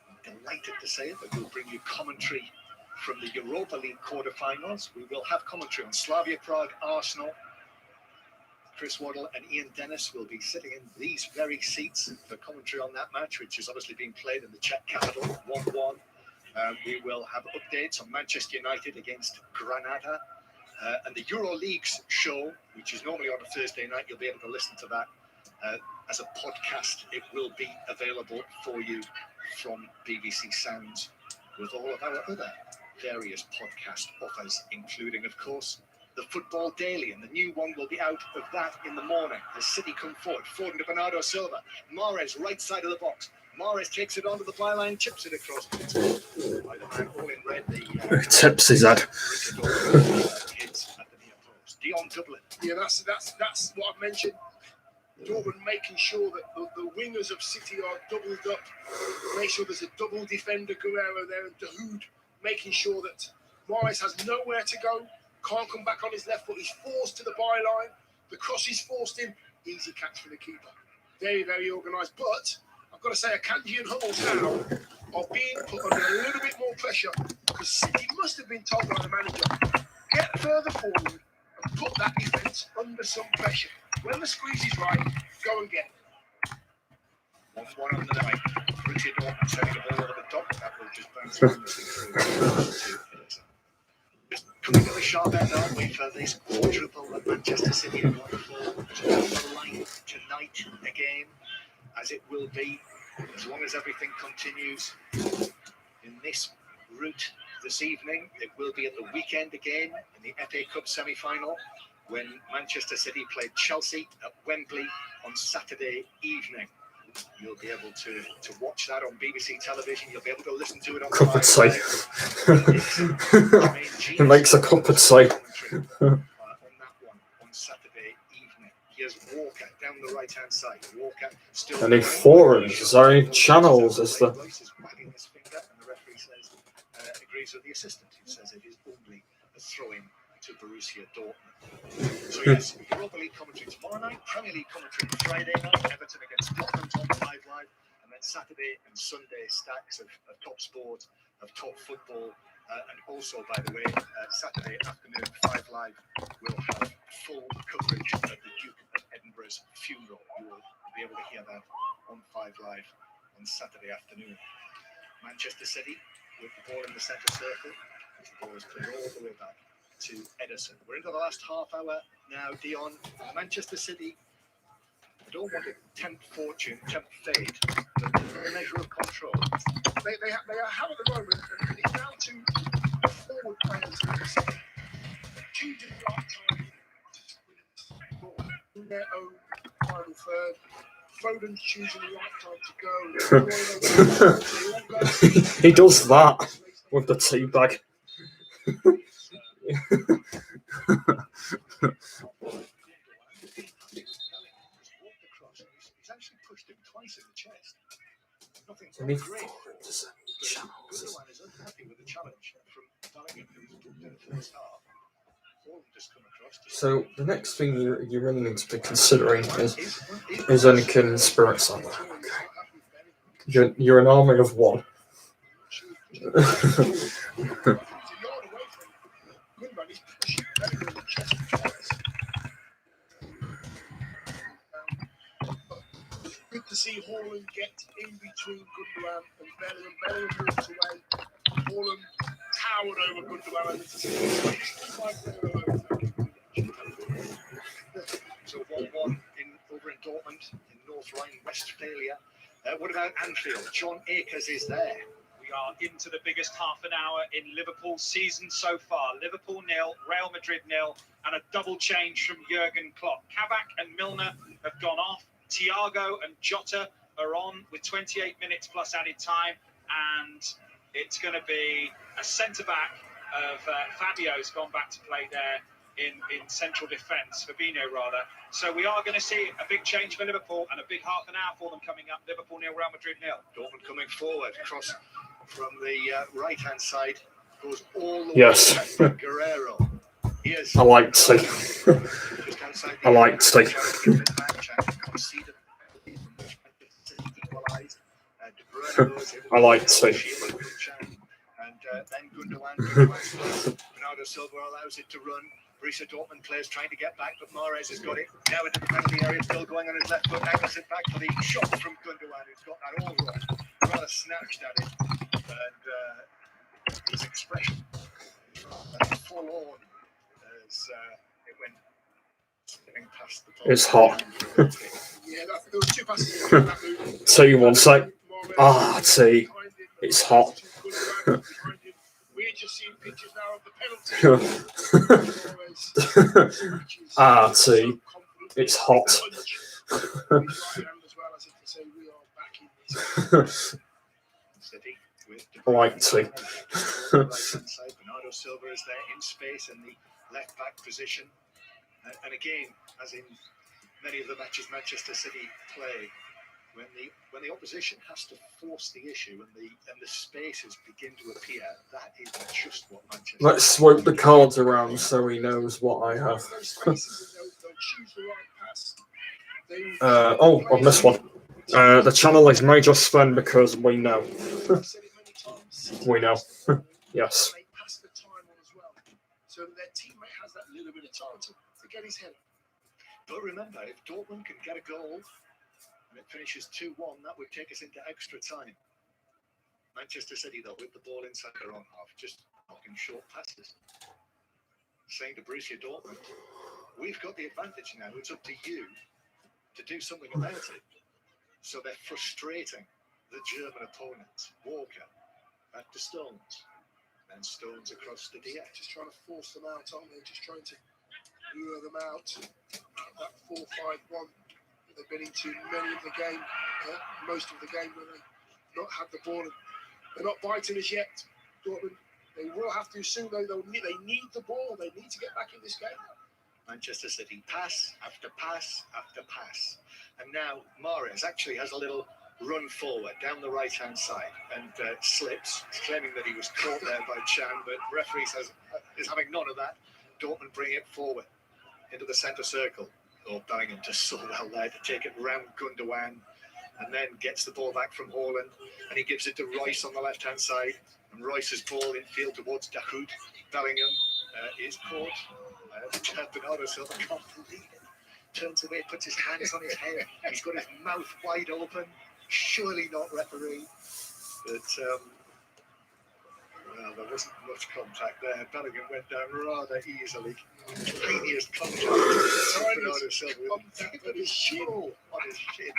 I'm delighted to say it, but we'll bring you commentary from the Europa League quarterfinals. We will have commentary on Slavia Prague, Arsenal. Chris Waddle and Ian Dennis will be sitting in these very seats for commentary on that match, which is obviously being played in the Czech capital, 1-1. We will have updates on Manchester United against Granada. And the Euro Leagues show, which is normally on a Thursday night, you'll be able to listen to that as a podcast. It will be available for you from BBC Sounds with all of our other various podcast offers, including, of course, the Football Daily, and the new one will be out of that in the morning. As City come forward, Foden to Bernardo Silva, Mahrez right side of the box. Mahrez takes it onto the byline, chips it across. By the man all in red, the tips his head. Dion Dublin. Yeah, that's what I've mentioned. Dortmund making sure that the wingers of City are doubled up. Make sure there's a double defender, Guerrero there, and Dahoud, making sure that Mahrez has nowhere to go, can't come back on his left foot. He's forced to the byline. The cross is forced in. Easy catch for the keeper. Very, very organised. But I've got to say, Akanji and Hummels now are being put under a little bit more pressure because City must have been told by the manager, get further forward and put that defence under some pressure. When the squeeze is right, go and get it. 1-1 on the night. Borussia Dortmund sending the ball over the top. That will just bounce through. Just coming to the sharp end, aren't we, for this quadruple that Manchester City are going for the line tonight again, as it will be, as long as everything continues in this route this evening. It will be at the weekend again in the FA Cup semi-final, when Manchester City played Chelsea at Wembley on Saturday evening. You'll be able to watch that on BBC television. You'll be able to listen to it on Cup of tea. It makes a cup of tea. On that one on Saturday evening. Here's Walker down the right-hand side. Walker still. Any forums, any channels? Is the wagging his finger, and the referee says agrees with the assistant, who says it is only a throw-in to Borussia Dortmund. So yes, Europa League commentary tomorrow night, Premier League commentary Friday night, Everton against Tottenham on 5 Live, and then Saturday and Sunday stacks of top sport, of top football And also, by the way, Saturday afternoon, 5 Live will have full coverage of the Duke of Edinburgh's funeral. You will be able to hear that on 5 Live on Saturday afternoon. Manchester City with the ball in the centre circle. The ball is played all the way back to Ederson. We're into the last half hour now, Dion. Manchester City, I don't want to tempt fortune, tempt fate, but a measure of control. They have at the moment, and it's down to the forward players choosing the right time in their own final third. Foden's choosing the right time to go. He does that with the tea bag. He's actually pushed him twice in the chest. Nothing Only great. 470 channels. Gundogan is unhappy with the challenge from Bellingham, who was booked in the first half. So the next thing you really need to be considering is Anakin Spirit Summer. You're an army of one. Good to see Haaland get in between Gundogan and Bellingham. Bellingham walks away. Haaland towered over Gundogan. So 1-1 over in Dortmund, in North Rhine-Westphalia. What about Anfield? John Akers is there. We are into the biggest half an hour in Liverpool's season so far. Liverpool 0, Real Madrid 0, and a double change from Jurgen Klopp. Kabak and Milner have gone off. Thiago and Jota are on with 28 minutes plus added time, and it's going to be a centre-back of Fabio's gone back to play there in central defence, Fabinho rather. So we are going to see a big change for Liverpool and a big half an hour for them coming up. Liverpool 0, Real Madrid 0. Dortmund coming forward, cross from the right-hand side, goes all the Yes. way to Guerrero. I like to see. I like to see. I like to see. And then Gundogan, Bernardo Silva allows it to run. Borussia Dortmund players trying to get back, but Mahrez has got it. Now into the penalty area, still going on his left foot. Angles it back for the shot from Gundogan, who's got that all wrong. Rather snatched at it. And his expression forlorn as it went slipping past the post. It's hot. Yeah, there was 2 passes in that move. So you want to say, see, it's hot. We had just seen pictures now of the penalty. see, it's hot. I like to see. Bernardo Silva is there in space in the left back position. And again, as in many of the matches Manchester City play, when the opposition has to force the issue and the spaces begin to appear, that is just what Manchester. Let's swoop the cards around so he knows what I have. I've missed one. The channel is Major Sven because we know. We know. Yes. They pass the time on as well, so their teammate has that little bit of time to get his head. But remember, if Dortmund can get a goal and it finishes 2-1, that would take us into extra time. Manchester City, though, with the ball inside their own half, just knocking short passes. Saying to Borussia Dortmund, we've got the advantage now. It's up to you to do something about it. So they're frustrating the German opponents. Walker back to Stones. And Stones across to Diaz. Just trying to force them out, aren't they? Just trying to lure them out. That 4-5-1 that they've been into many of the game, most of the game, when they not had the ball. They're not biting us yet, Dortmund. They will have to soon, though. They need the ball. They need to get back in this game. Manchester City pass after pass after pass. And now Mahrez actually has a little run forward down the right-hand side and slips, claiming that he was caught there by Chan, but referee says is having none of that. Dortmund bring it forward into the centre circle. Bellingham just so well there to take it round Gundogan and then gets the ball back from Haaland and he gives it to Royce on the left-hand side. And Royce's ball infield towards Dahoud. Bellingham is caught. Bernardo Silva can't believe it. Turns away, puts his hands on his head. He's got his mouth wide open. Surely not referee. But well, there wasn't much contact there. Bellingham went down rather easily. Tiniest contact. Bernardo Silva with the tip of his shin on his shin.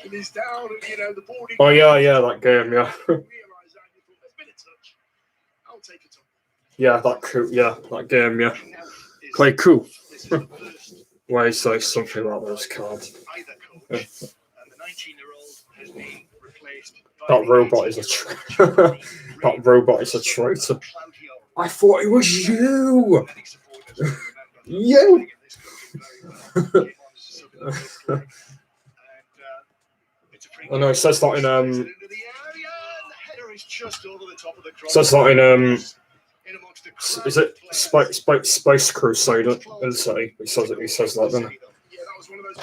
And he's down, you know, the ball. Oh yeah, that game, yeah. Realise that, you thought, there's been a touch. I'll take it on. Yeah, that game, yeah. Play cool. Why say something like those cards? Either coach, and the 19-year-old has been replaced by That robot is a traitor. That robot is a traitor. I thought it was you. You. I know it says that in says that in is it Space Crusade? He says it. He says that, doesn't he?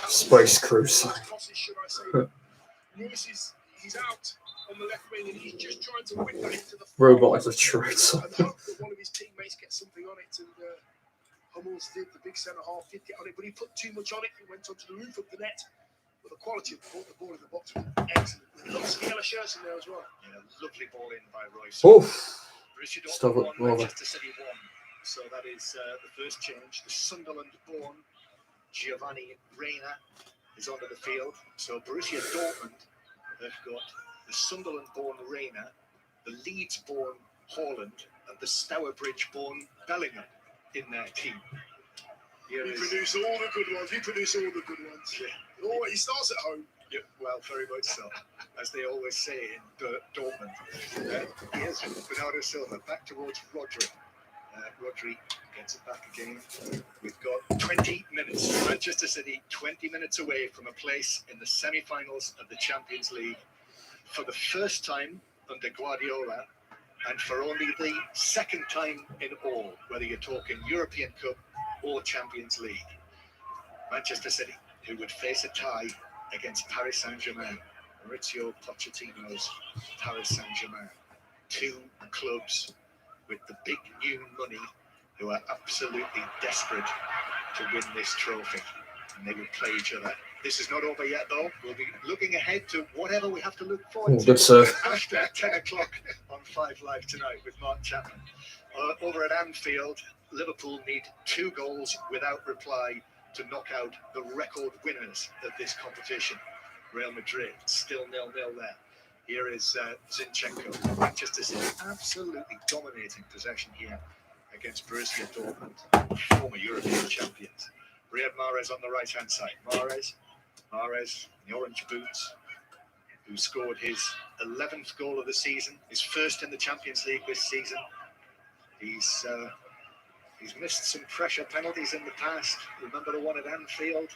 Space Crusade. He's out on the left wing and he's just trying to whip that into the robot is a traitor. And hope that one of his teammates gets something on it. And Hummels did, the big centre half did get on it, but he put too much on it. It went onto the roof of the net. But the quality of the ball in the box was excellent. Lots of yellow shirts in there as well. Yeah, lovely ball in by Royce. Borussia Dortmund won, Manchester City won. So that is the first change. The Sunderland-born Giovanni Reina is onto the field. So Borussia Dortmund have got the Sunderland-born Reina, the Leeds-born Haaland, and the Stourbridge-born Bellingham in their team. We produce all the good ones. Yeah. Oh, he starts at home. Yep, well, very much so. As they always say in Dortmund. Here's Bernardo Silva back towards Rodri. Rodri gets it back again. We've got 20 minutes. Manchester City, 20 minutes away from a place in the semi-finals of the Champions League for the first time under Guardiola, and for only the second time in all, whether you're talking European Cup or Champions League. Manchester City, who would face a tie against Paris Saint-Germain, Maurizio Pochettino's Paris Saint-Germain. Two clubs with the big new money who are absolutely desperate to win this trophy. And they will play each other. This is not over yet, though. We'll be looking ahead to whatever we have to look forward to after 10 o'clock on 5 Live tonight with Mark Chapman. Over at Anfield, Liverpool need 2 goals without reply to knock out the record winners of this competition. Real Madrid, still 0-0 there. Here is Zinchenko. Manchester City absolutely dominating possession here against Borussia Dortmund, former European champions. Riyad Mahrez on the right-hand side. Mahrez, in the orange boots, who scored his 11th goal of the season, his first in the Champions League this season. He's missed some pressure penalties in the past. Remember the one at Anfield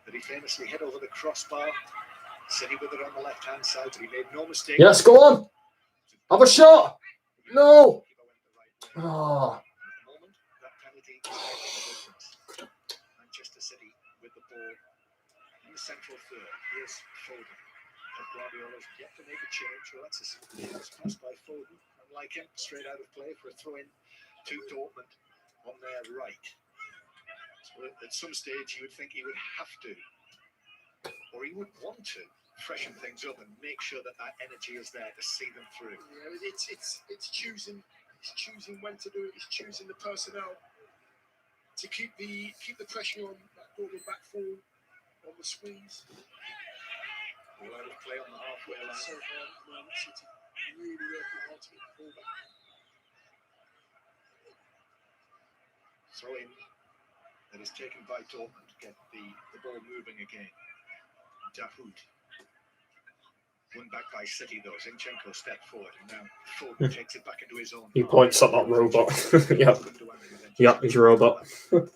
that he famously hit over the crossbar? City with it on the left-hand side, but he made no mistake. Yes, go on. Have a shot. No. Oh. Manchester City with the ball in the central third. Here's Foden. Guardiola's yet to make a change. Well, that's a pass by Foden. Unlike him, straight out of play for a throw-in to Dortmund on their right. So at some stage, you would think he would have to, or he would want to, freshen things up and make sure that that energy is there to see them through. Yeah, it's choosing when to do it. It's choosing the personnel to keep the pressure on that Dortmund back four on the squeeze. All out of play on the halfway line. So far, City really working hard to get the ball back. Throw in that is taken by Dortmund to get the ball moving again. Dahoud. Won back by City though. Zinchenko stepped forward and now Foden takes it back into his own. He points at that robot. Yeah, he's a robot. Into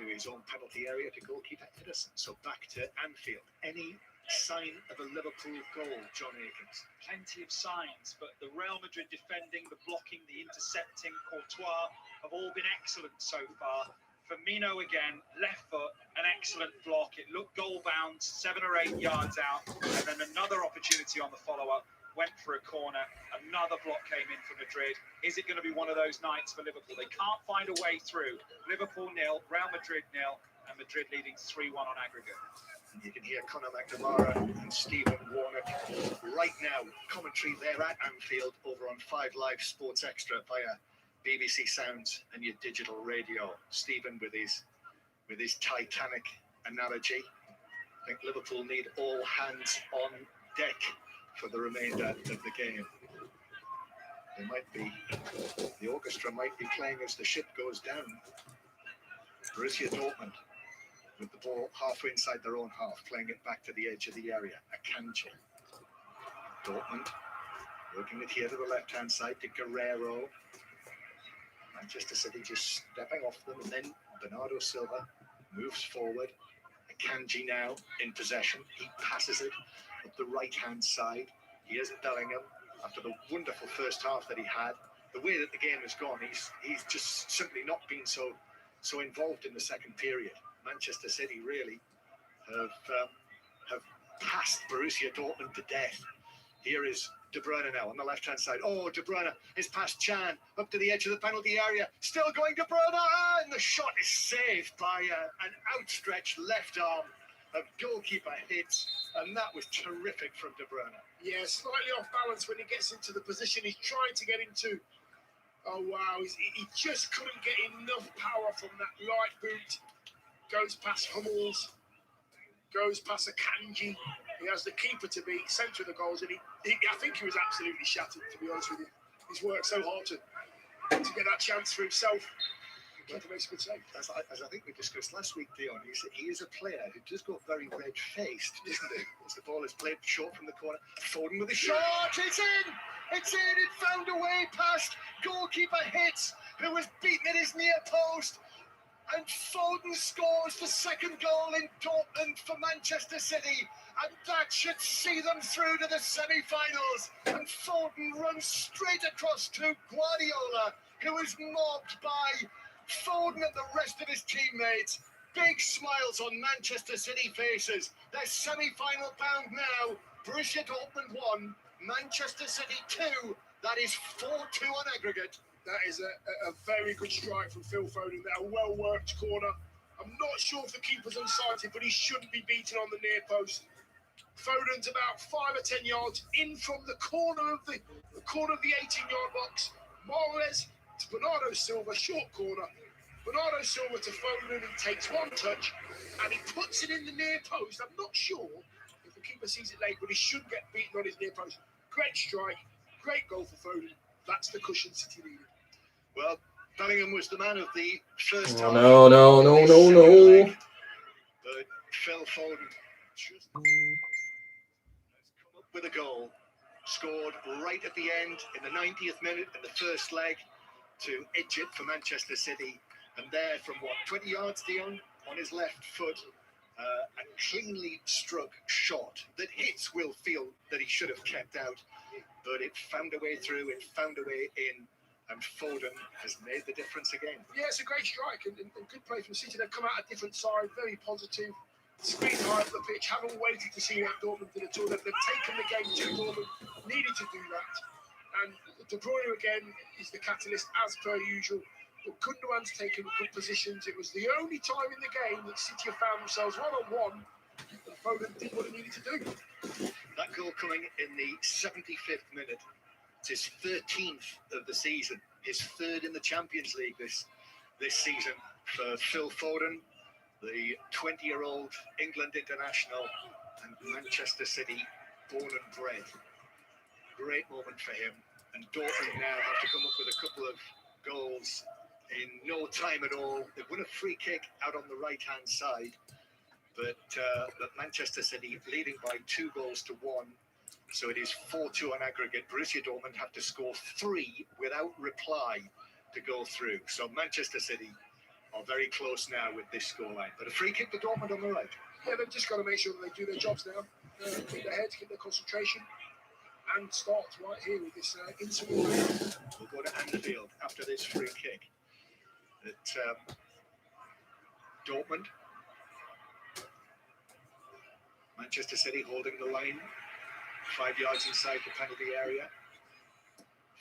his own penalty area to goalkeeper Ederson. So back to Anfield. Any sign of a Liverpool goal, John Akins? Plenty of signs, but the Real Madrid defending, the blocking, the intercepting, Courtois have all been excellent so far. Firmino again, left foot, an excellent block. It looked goal bound, 7 or 8 yards out, and then another opportunity on the follow-up went for a corner. Another block came in for Madrid. Is it going to be one of those nights for Liverpool? They can't find a way through. Liverpool 0, Real Madrid 0, and Madrid leading 3-1 on aggregate. You can hear Conor McNamara and Stephen Warnock right now. Commentary there at Anfield over on 5 Live Sports Extra via BBC Sounds and your digital radio. Stephen with his Titanic analogy. I think Liverpool need all hands on deck for the remainder of the game. The orchestra might be playing as the ship goes down. Borussia Dortmund with the ball halfway inside their own half, playing it back to the edge of the area. Akanji. Dortmund working it here to the left-hand side to Guerrero. Manchester City just stepping off them, and then Bernardo Silva moves forward. Akanji now in possession. He passes it up the right-hand side. Here's Bellingham after the wonderful first half that he had. The way that the game has gone, he's just simply not been so involved in the second period. Manchester City really have passed Borussia Dortmund to death. Here is De Bruyne now on the left-hand side. Oh, De Bruyne is past Chan, up to the edge of the penalty area. Still going De Bruyne, and the shot is saved by an outstretched left arm of goalkeeper Hitz, and that was terrific from De Bruyne. Yeah, slightly off balance when he gets into the position he's trying to get into. Oh, wow, he just couldn't get enough power from that right boot. Goes past Hummels, goes past Akanji. He has the keeper to beat, centre of the goals, and I think he was absolutely shattered, to be honest with you. He's worked so hard to get that chance for himself. Keeper makes a good save. As I think we discussed last week, Dion, he is a player who does go very red-faced, doesn't he? As the ball is played short from the corner. Foden with a shot. It's in! It's in! It found a way past goalkeeper Hitz, who was beaten at his near post. And Foden scores the second goal in Dortmund for Manchester City. And that should see them through to the semi-finals. And Foden runs straight across to Guardiola, who is mobbed by Foden and the rest of his teammates. Big smiles on Manchester City faces. They're semi-final bound now. Borussia Dortmund 1, Manchester City 2. That is 4-2 on aggregate. That is a very good strike from Phil Foden. That a well-worked corner. I'm not sure if the keeper's unsighted, but he shouldn't be beaten on the near post. Foden's about 5 or 10 yards in from the corner of the 18-yard box. Morales to Bernardo Silva, short corner. Bernardo Silva to Foden, he takes one touch and he puts it in the near post. I'm not sure if the keeper sees it late, but he should get beaten on his near post. Great strike, great goal for Foden. That's the cushion City needed. Well, Bellingham was the man of the first half. No. But Phil Foden just has come up with a goal. Scored right at the end in the 90th minute in the first leg to edge it for Manchester City. And there from 20 yards, Dion, on his left foot, a cleanly struck shot that Hitz will feel that he should have kept out. But it found a way through, it found a way in. And Foden has made the difference again. Yeah, it's a great strike and good play from City. They've come out a different side, very positive. Speed high up the pitch, haven't waited to see what Dortmund did at all. They've taken the game to Dortmund, needed to do that. And De Bruyne again is the catalyst as per usual. But Gundogan's taken good positions. It was the only time in the game that City have found themselves one-on-one. And Foden did what he needed to do. That goal coming in the 75th minute. It's his 13th of the season, his third in the Champions League this season for Phil Foden, the 20-year-old England international and Manchester City born and bred. Great moment for him. And Dortmund now have to come up with a couple of goals in no time at all. They won a free kick out on the right-hand side, but Manchester City leading by 2-1. So it is 4-2 on aggregate. Borussia Dortmund have to score 3 without reply to go through. So Manchester City are very close now with this scoreline. But a free kick to Dortmund on the right. Yeah, they've just got to make sure that they do their jobs now. Keep their heads, keep their concentration, and start right here with this interval. We'll go to Anfield after this free kick. At Dortmund. Manchester City holding the line. 5 yards inside the penalty area.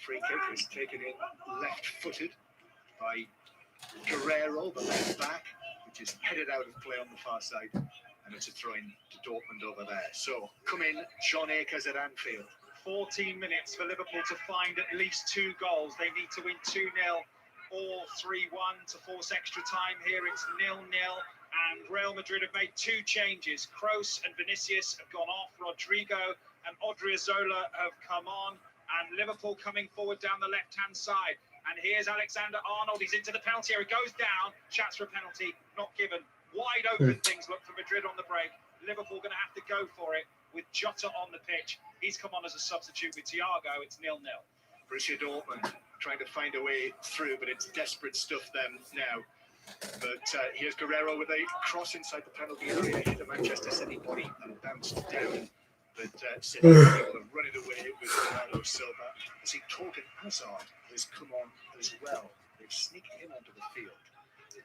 Free kick is taken in left-footed by Guerrero, the left back, which is headed out of play on the far side, and it's a throw-in to Dortmund over there. So come in, John Akers at Anfield. 14 minutes for Liverpool to find at least 2 goals. They need to win 2-0 or 3-1 to force extra time. Here it's 0-0, and Real Madrid have made 2 changes. Kroos and Vinicius have gone off. Rodrigo and Odriozola have come on, and Liverpool coming forward down the left-hand side. And here's Alexander-Arnold. He's into the penalty area. Goes down. Shouts for a penalty. Not given. Wide open things look for Madrid on the break. Liverpool going to have to go for it with Jota on the pitch. He's come on as a substitute with Thiago. It's 0-0. Borussia Dortmund trying to find a way through, but it's desperate stuff them now. But here's Guerrero with a cross inside the penalty area. Hit the Manchester City body and bounced down. But City were able to run it away with Bernardo Silva. I see Torgan Hazard has come on as well. They've sneaked him onto the field.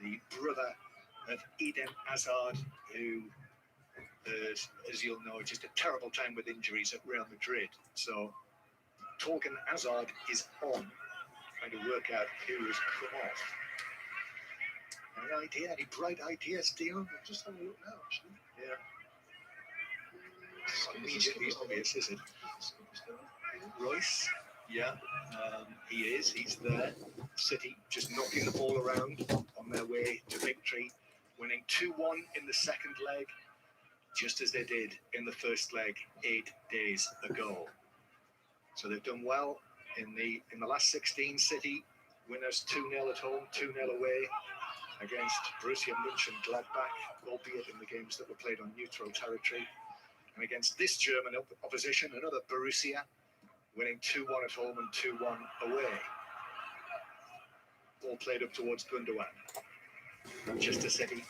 The brother of Eden Hazard, who, as you'll know, just a terrible time with injuries at Real Madrid. So Torgan Hazard is on, trying to work out who has come off. Any idea? Any bright ideas, Dion? I'm just having a look now, actually. Yeah. It's not immediately obvious, is it? Royce, yeah, he is. He's there. City just knocking the ball around on their way to victory, winning 2-1 in the second leg, just as they did in the first leg 8 days ago. So they've done well in the last 16. City winners 2-0 at home, 2-0 away against Borussia Mönchengladbach, albeit in the games that were played on neutral territory. And against this German opposition, another Borussia, winning 2-1 at home and 2-1 away. All played up towards Gundogan. Manchester City